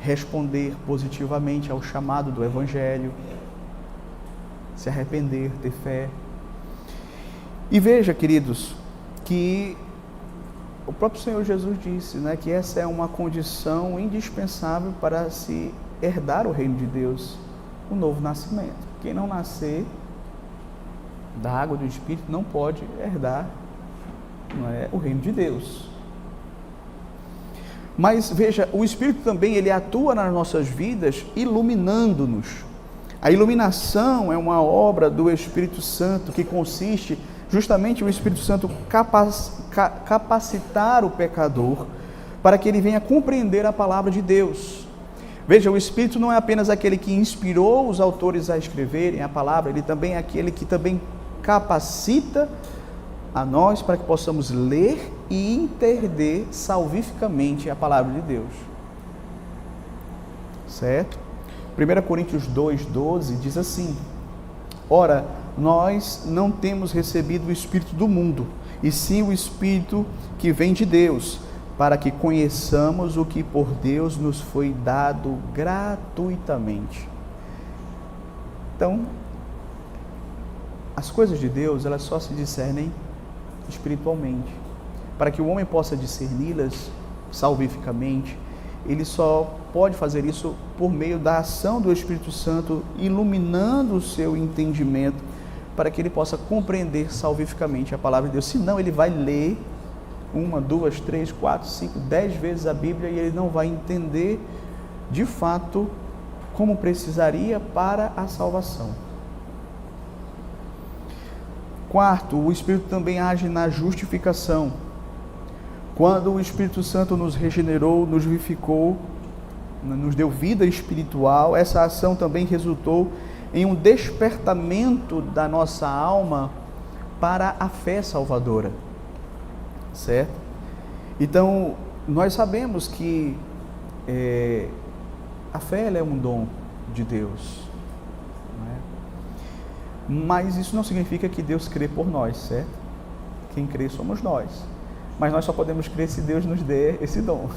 responder positivamente ao chamado do Evangelho, se arrepender, ter fé. E veja, queridos, que o próprio Senhor Jesus disse, que essa é uma condição indispensável para se herdar o reino de Deus, o novo nascimento. Quem não nascer da água do Espírito não pode herdar o reino de Deus. Mas veja, o Espírito também ele atua nas nossas vidas iluminando-nos. A iluminação é uma obra do Espírito Santo que consiste justamente o Espírito Santo capacitar o pecador para que ele venha compreender a palavra de Deus. Veja, o Espírito não é apenas aquele que inspirou os autores a escreverem a palavra, ele também é aquele que também capacita a nós para que possamos ler e entender salvificamente a palavra de Deus. Certo? 1 Coríntios 2,12 diz assim: ora, nós não temos recebido o Espírito do mundo, e sim o Espírito que vem de Deus, para que conheçamos o que por Deus nos foi dado gratuitamente. Então, as coisas de Deus, elas só se discernem espiritualmente. Para que o homem possa discerni-las salvificamente, ele só pode fazer isso por meio da ação do Espírito Santo, iluminando o seu entendimento, para que ele possa compreender salvificamente a palavra de Deus. Senão ele vai ler 1, 2, 3, 4, 5, 10 vezes a Bíblia e ele não vai entender de fato como precisaria para a salvação. Quarto, o Espírito também age na justificação. Quando o Espírito Santo nos regenerou, nos vivificou, nos deu vida espiritual, essa ação também resultou em um despertamento da nossa alma para a fé salvadora. Certo? Então, nós sabemos que a fé ela é um dom de Deus. Mas isso não significa que Deus crê por nós, certo? Quem crê somos nós. Mas nós só podemos crer se Deus nos der esse dom.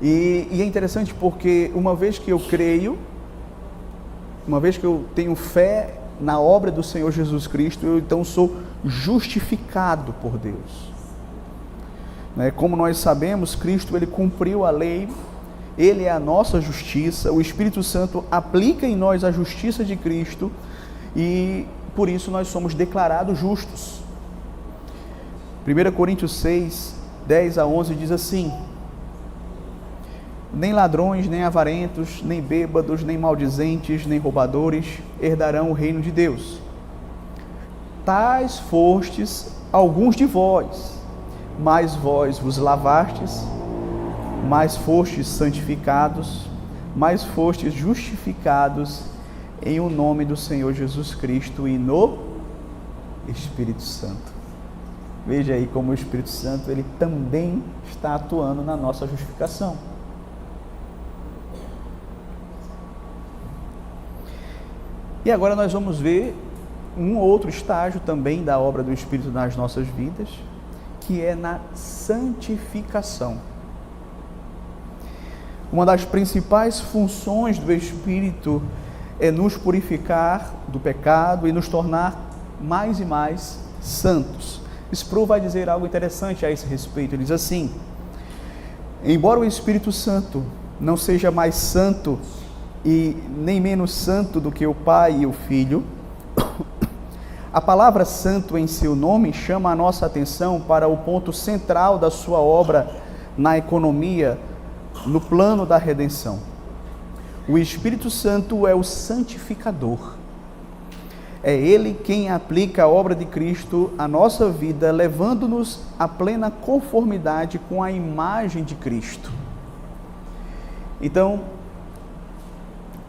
E é interessante porque uma vez que eu creio, uma vez que eu tenho fé na obra do Senhor Jesus Cristo, eu então sou justificado por Deus. Como nós sabemos, Cristo ele cumpriu a lei, Ele é a nossa justiça, o Espírito Santo aplica em nós a justiça de Cristo e por isso nós somos declarados justos. 1 Coríntios 6, 10 a 11 diz assim: nem ladrões, nem avarentos, nem bêbados, nem maldizentes, nem roubadores herdarão o reino de Deus. Tais fostes alguns de vós, mas vós vos lavastes, mas fostes santificados, mas fostes justificados em o nome do Senhor Jesus Cristo e no Espírito Santo. Veja aí como o Espírito Santo ele também está atuando na nossa justificação. E agora nós vamos ver um outro estágio também da obra do Espírito nas nossas vidas, que é na santificação. Uma das principais funções do Espírito é nos purificar do pecado e nos tornar mais e mais santos. Sproul vai dizer algo interessante a esse respeito. Ele diz assim: embora o Espírito Santo não seja mais santo e nem menos santo do que o Pai e o Filho, a palavra santo em seu nome chama a nossa atenção para o ponto central da sua obra na economia, no plano da redenção. O Espírito Santo é o santificador. É Ele quem aplica a obra de Cristo à nossa vida, levando-nos à plena conformidade com a imagem de Cristo. Então,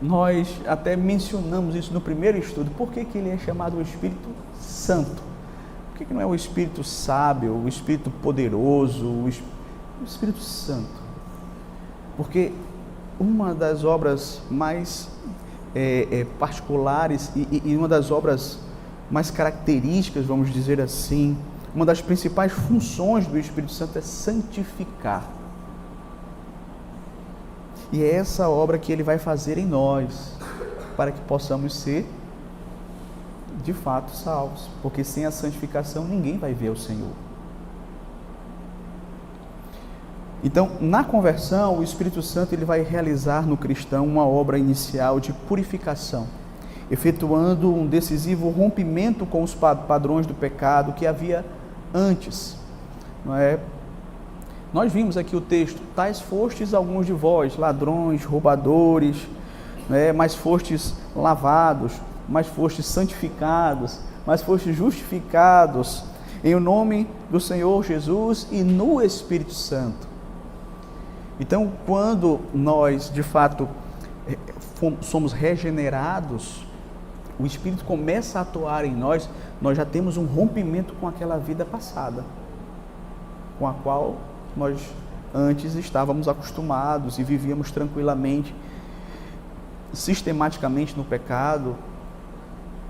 nós até mencionamos isso no primeiro estudo. Por que Ele é chamado o Espírito Santo? Por que não é o Espírito sábio, o Espírito poderoso, o Espírito Santo? Porque uma das obras mais particulares e uma das obras mais características, vamos dizer assim, uma das principais funções do Espírito Santo é santificar. E é essa obra que Ele vai fazer em nós, para que possamos ser, de fato, salvos. Porque sem a santificação ninguém vai ver o Senhor. Então, na conversão, o Espírito Santo ele vai realizar no cristão uma obra inicial de purificação, efetuando um decisivo rompimento com os padrões do pecado que havia antes. Não é? Nós vimos aqui o texto: tais fostes alguns de vós, ladrões, roubadores, mas fostes lavados, mas fostes santificados, mas fostes justificados em o nome do Senhor Jesus e no Espírito Santo. Então, quando nós, de fato, somos regenerados, o Espírito começa a atuar em nós, nós já temos um rompimento com aquela vida passada, com a qual nós antes estávamos acostumados e vivíamos tranquilamente, sistematicamente no pecado.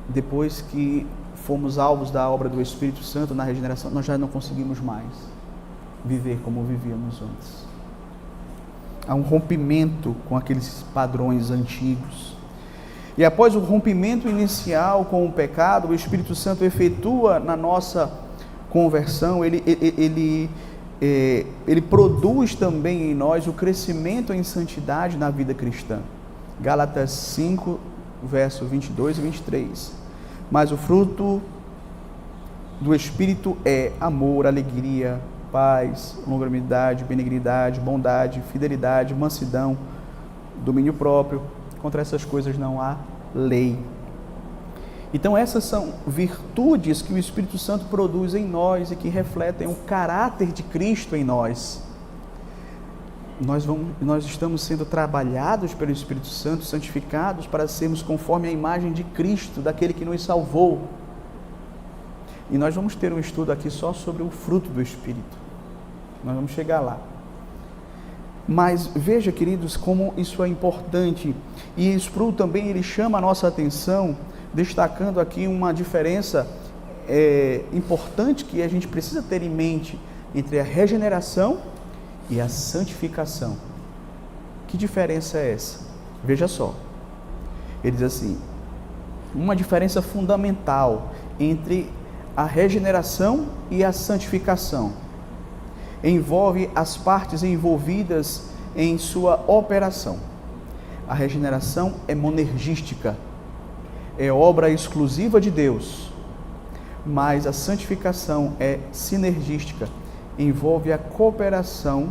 Depois que fomos alvos da obra do Espírito Santo na regeneração, nós já não conseguimos mais viver como vivíamos antes. Há um rompimento com aqueles padrões antigos. E após o rompimento inicial com o pecado, o Espírito Santo efetua na nossa conversão, ele produz também em nós o crescimento em santidade na vida cristã. Gálatas 5, verso 22 e 23. Mas o fruto do Espírito é amor, alegria, paz, longanimidade, benignidade, bondade, fidelidade, mansidão, domínio próprio. Contra essas coisas não há lei. Então essas são virtudes que o Espírito Santo produz em nós e que refletem o caráter de Cristo em nós. Nós estamos sendo trabalhados pelo Espírito Santo, santificados para sermos conforme a imagem de Cristo, daquele que nos salvou. E nós vamos ter um estudo aqui só sobre o fruto do Espírito. Nós vamos chegar lá. Mas veja, queridos, como isso é importante. E Sproul também ele chama a nossa atenção destacando aqui uma diferença importante que a gente precisa ter em mente entre a regeneração e a santificação. Que diferença é essa? Veja só, ele diz assim, uma diferença fundamental entre a regeneração e a santificação envolve as partes envolvidas em sua operação. A regeneração é monergística, é obra exclusiva de Deus, mas a santificação é sinergística, envolve a cooperação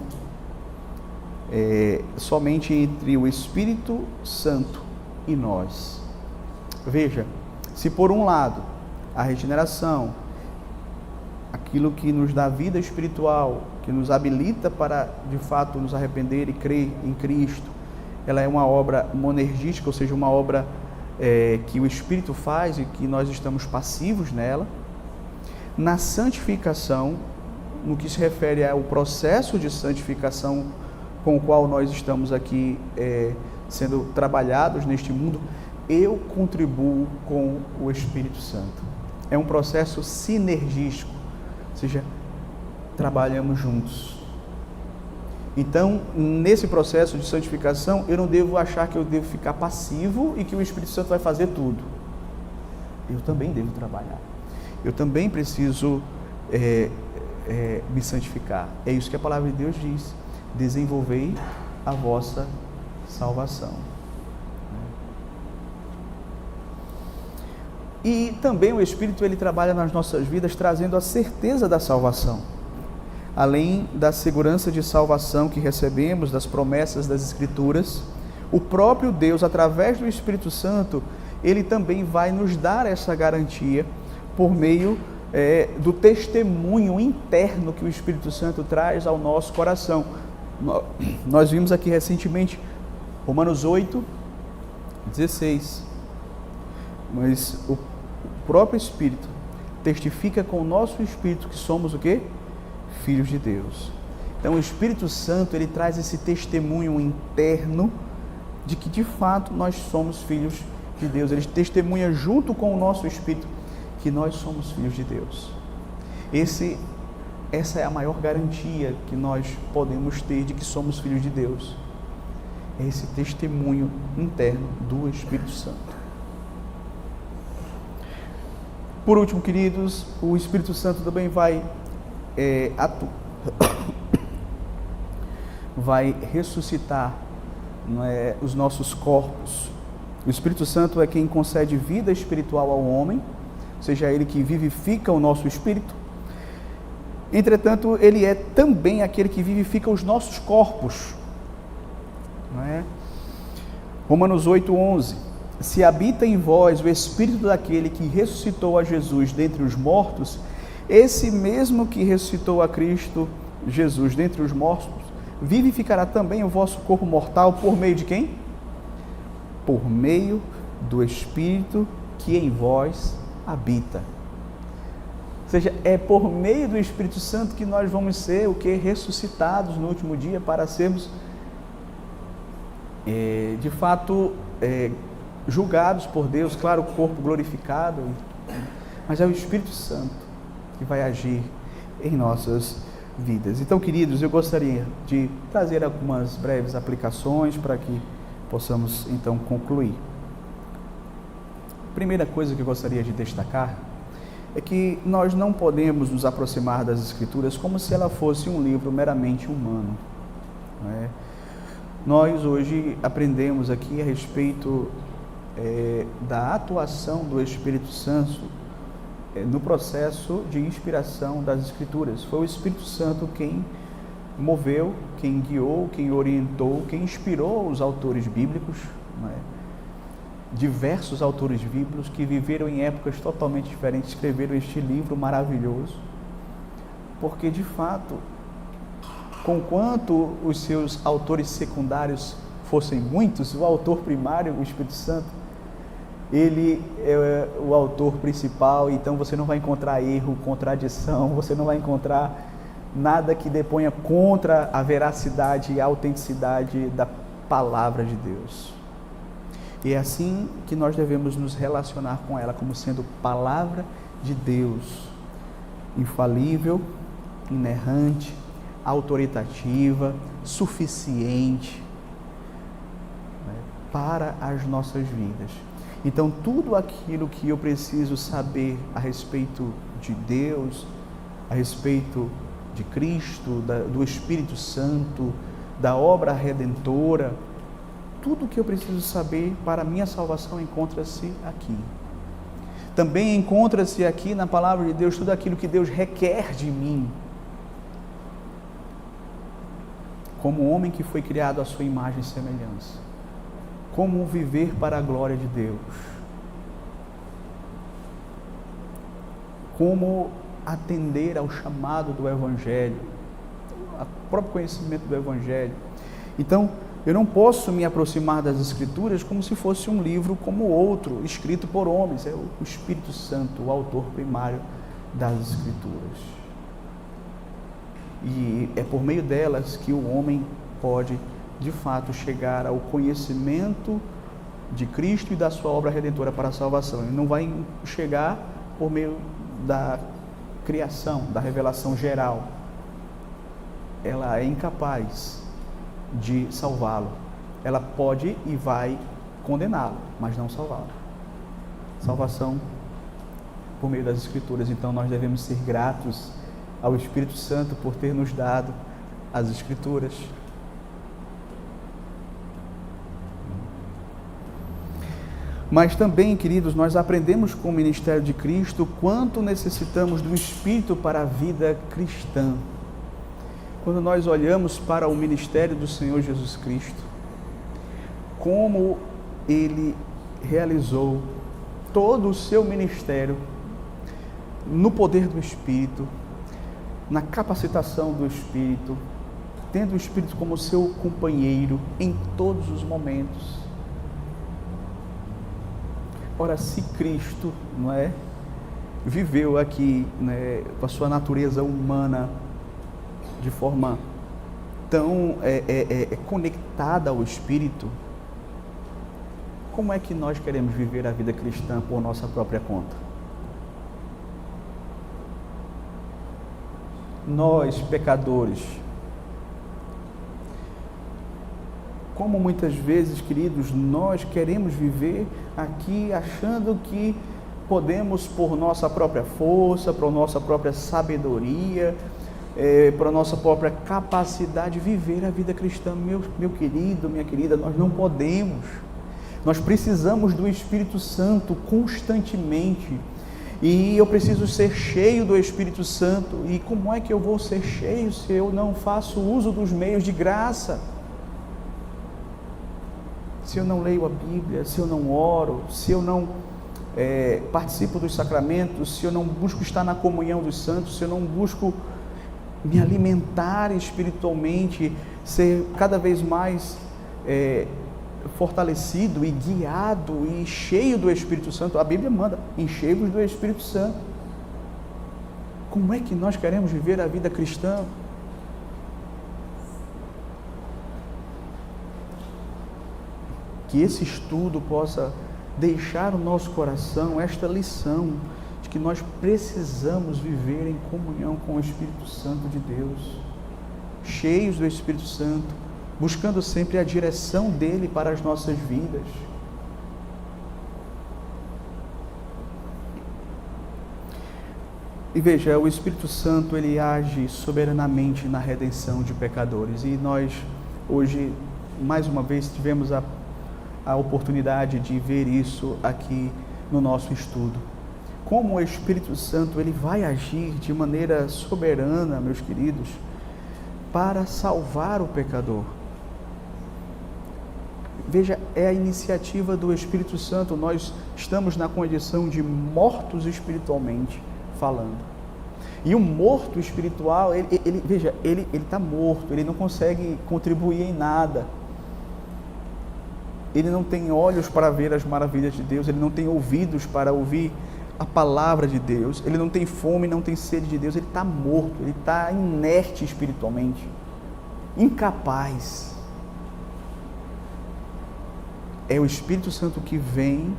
somente entre o Espírito Santo e nós. Veja, se por um lado a regeneração, aquilo que nos dá vida espiritual, que nos habilita para de fato nos arrepender e crer em Cristo, ela é uma obra monergística, ou seja, uma obra que o Espírito faz e que nós estamos passivos nela. Na santificação, no que se refere ao processo de santificação com o qual nós estamos aqui sendo trabalhados neste mundo, eu contribuo com o Espírito Santo. É um processo sinergístico, ou seja, trabalhamos juntos. Então, nesse processo de santificação, eu não devo achar que eu devo ficar passivo e que o Espírito Santo vai fazer tudo. Eu também devo trabalhar. Eu também preciso me santificar. É isso que a palavra de Deus diz. Desenvolvei a vossa salvação. E também o Espírito, ele trabalha nas nossas vidas trazendo a certeza da salvação. Além da segurança de salvação que recebemos das promessas das Escrituras, o próprio Deus, através do Espírito Santo, ele também vai nos dar essa garantia por meio do testemunho interno que o Espírito Santo traz ao nosso coração. Nós vimos aqui recentemente Romanos 8, 16. Mas o próprio Espírito testifica com o nosso Espírito que somos o quê? Filhos de Deus. Então o Espírito Santo, ele traz esse testemunho interno de que de fato nós somos filhos de Deus. Ele testemunha junto com o nosso Espírito que nós somos filhos de Deus. Essa é a maior garantia que nós podemos ter de que somos filhos de Deus. É esse testemunho interno do Espírito Santo. Por último, queridos, o Espírito Santo também vai ressuscitar os nossos corpos. O Espírito Santo é quem concede vida espiritual ao homem, seja ele que vivifica o nosso espírito. Entretanto, ele é também aquele que vivifica os nossos corpos. Não é? Romanos 8:11. Se habita em vós o Espírito daquele que ressuscitou a Jesus dentre os mortos, esse mesmo que ressuscitou a Cristo Jesus dentre os mortos, vivificará também o vosso corpo mortal por meio de quem? Por meio do Espírito que em vós habita. Ou seja, é por meio do Espírito Santo que nós vamos ser o que? Ressuscitados no último dia para sermos de fato julgados por Deus, claro, o corpo glorificado, mas é o Espírito Santo que vai agir em nossas vidas. Então, queridos, eu gostaria de trazer algumas breves aplicações para que possamos então concluir. Primeira coisa que eu gostaria de destacar é que nós não podemos nos aproximar das Escrituras como se ela fosse um livro meramente humano. Não é? Nós hoje aprendemos aqui a respeito da atuação do Espírito Santo no processo de inspiração das Escrituras. Foi o Espírito Santo quem moveu, quem guiou, quem orientou, quem inspirou os autores bíblicos, não é? Diversos autores bíblicos que viveram em épocas totalmente diferentes, escreveram este livro maravilhoso, porque de fato, conquanto os seus autores secundários fossem muitos, o autor primário, o Espírito Santo, ele é o autor principal, então você não vai encontrar erro, contradição, você não vai encontrar nada que deponha contra a veracidade e a autenticidade da palavra de Deus. E é assim que nós devemos nos relacionar com ela, como sendo palavra de Deus, infalível, inerrante, autoritativa, suficiente, né, para as nossas vidas. Então, tudo aquilo que eu preciso saber a respeito de Deus, a respeito de Cristo, do Espírito Santo, da obra redentora, tudo que eu preciso saber para a minha salvação encontra-se aqui. Também encontra-se aqui na palavra de Deus tudo aquilo que Deus requer de mim, como homem que foi criado à sua imagem e semelhança. Como viver para a glória de Deus. Como atender ao chamado do Evangelho, ao próprio conhecimento do Evangelho. Então, eu não posso me aproximar das Escrituras como se fosse um livro como outro, escrito por homens. É o Espírito Santo, o autor primário das Escrituras. E é por meio delas que o homem pode, de fato, chegar ao conhecimento de Cristo e da sua obra redentora para a salvação. Ele não vai chegar por meio da criação, da revelação geral. Ela é incapaz de salvá-lo. Ela pode e vai condená-lo, mas não salvá-lo. Salvação por meio das Escrituras. Então nós devemos ser gratos ao Espírito Santo por ter nos dado as Escrituras. Mas também, queridos, nós aprendemos com o ministério de Cristo quanto necessitamos do Espírito para a vida cristã. Quando nós olhamos para o ministério do Senhor Jesus Cristo, como Ele realizou todo o seu ministério no poder do Espírito, na capacitação do Espírito, tendo o Espírito como seu companheiro em todos os momentos. Ora, se Cristo, não é, viveu aqui, né, com a sua natureza humana de forma tão conectada ao Espírito, como é que nós queremos viver a vida cristã por nossa própria conta? Nós, pecadores, como muitas vezes, queridos, nós queremos viver aqui achando que podemos, por nossa própria força, por nossa própria sabedoria, por nossa própria capacidade, viver a vida cristã. Meu querido, minha querida, nós não podemos. Nós precisamos do Espírito Santo constantemente. E eu preciso ser cheio do Espírito Santo. E como é que eu vou ser cheio se eu não faço uso dos meios de graça? Se eu não leio a Bíblia, se eu não oro, se eu não participo dos sacramentos, se eu não busco estar na comunhão dos santos, se eu não busco me alimentar espiritualmente, ser cada vez mais fortalecido e guiado e cheio do Espírito Santo. A Bíblia manda, enchei-vos do Espírito Santo. Como é que nós queremos viver a vida cristã? Que esse estudo possa deixar no nosso coração esta lição de que nós precisamos viver em comunhão com o Espírito Santo de Deus, cheios do Espírito Santo, buscando sempre a direção dele para as nossas vidas. E veja, o Espírito Santo, ele age soberanamente na redenção de pecadores. E nós, hoje, mais uma vez, tivemos a oportunidade de ver isso aqui no nosso estudo. Como o Espírito Santo, ele vai agir de maneira soberana, meus queridos, para salvar o pecador. Veja, é a iniciativa do Espírito Santo. Nós estamos na condição de mortos espiritualmente falando. E o morto espiritual, ele está morto, ele não consegue contribuir em nada. Ele não tem olhos para ver as maravilhas de Deus, ele não tem ouvidos para ouvir a palavra de Deus, ele não tem fome, não tem sede de Deus, ele está morto, ele está inerte espiritualmente, incapaz. é o Espírito Santo que vem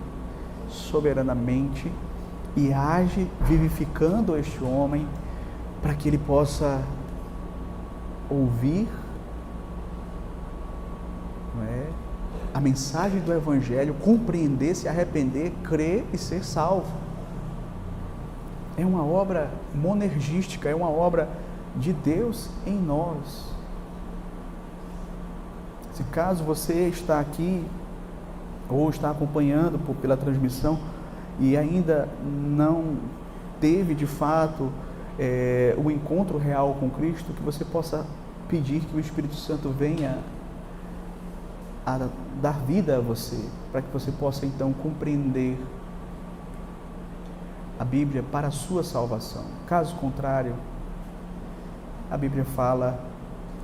soberanamente e age vivificando este homem para que ele possa ouvir, não é, a mensagem do Evangelho, compreender, se arrepender, crer e ser salvo. É uma obra monergística, é uma obra de Deus em nós. Se caso você está aqui ou está acompanhando pela transmissão e ainda não teve de fato o encontro real com Cristo, que você possa pedir que o Espírito Santo venha a dar vida a você, para que você possa então compreender a Bíblia para a sua salvação. Caso contrário, a Bíblia fala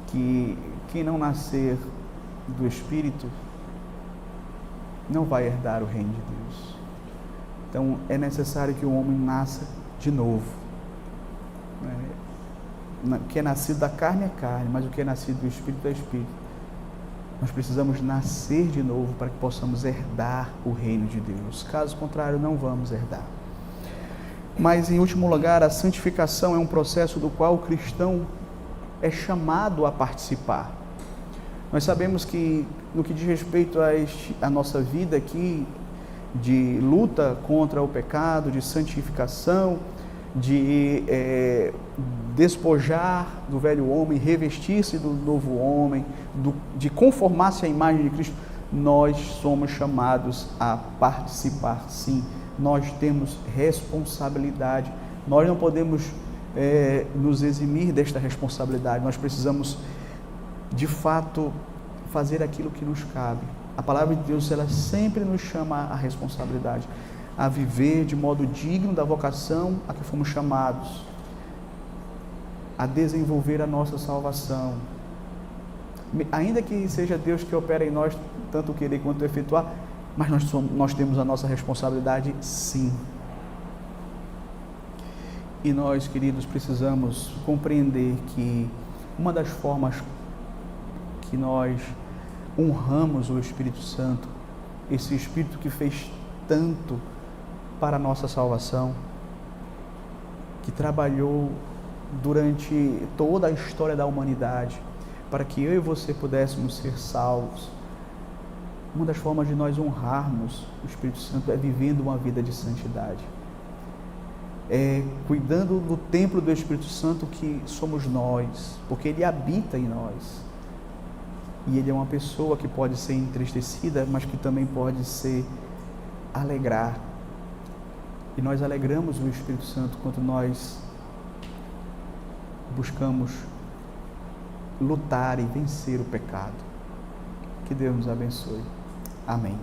que quem não nascer do Espírito não vai herdar o reino de Deus. Então é necessário que o homem nasça de novo. O que é nascido da carne é carne, mas o que é nascido do Espírito é Espírito. Nós precisamos nascer de novo para que possamos herdar o reino de Deus. Caso contrário, não vamos herdar. Mas, em último lugar, a santificação é um processo do qual o cristão é chamado a participar. Nós sabemos que, no que diz respeito à nossa vida aqui, de luta contra o pecado, de santificação, de despojar do velho homem, revestir-se do novo homem, de conformar-se à imagem de Cristo, nós somos chamados a participar, sim. Nós temos responsabilidade, nós não podemos nos eximir desta responsabilidade, nós precisamos de fato fazer aquilo que nos cabe. A palavra de Deus, ela sempre nos chama à responsabilidade, a viver de modo digno da vocação a que fomos chamados, a desenvolver a nossa salvação, ainda que seja Deus que opera em nós, tanto querer quanto efetuar, mas nós temos a nossa responsabilidade, sim. E nós, queridos, precisamos compreender que uma das formas que nós honramos o Espírito Santo, esse Espírito que fez tanto para a nossa salvação, que trabalhou durante toda a história da humanidade, para que eu e você pudéssemos ser salvos. Uma das formas de nós honrarmos o Espírito Santo é vivendo uma vida de santidade, é cuidando do templo do Espírito Santo que somos nós, porque Ele habita em nós, e Ele é uma pessoa que pode ser entristecida, mas que também pode se alegrar, e nós alegramos o Espírito Santo quando nós buscamos lutar e vencer o pecado. Que Deus nos abençoe. Amém.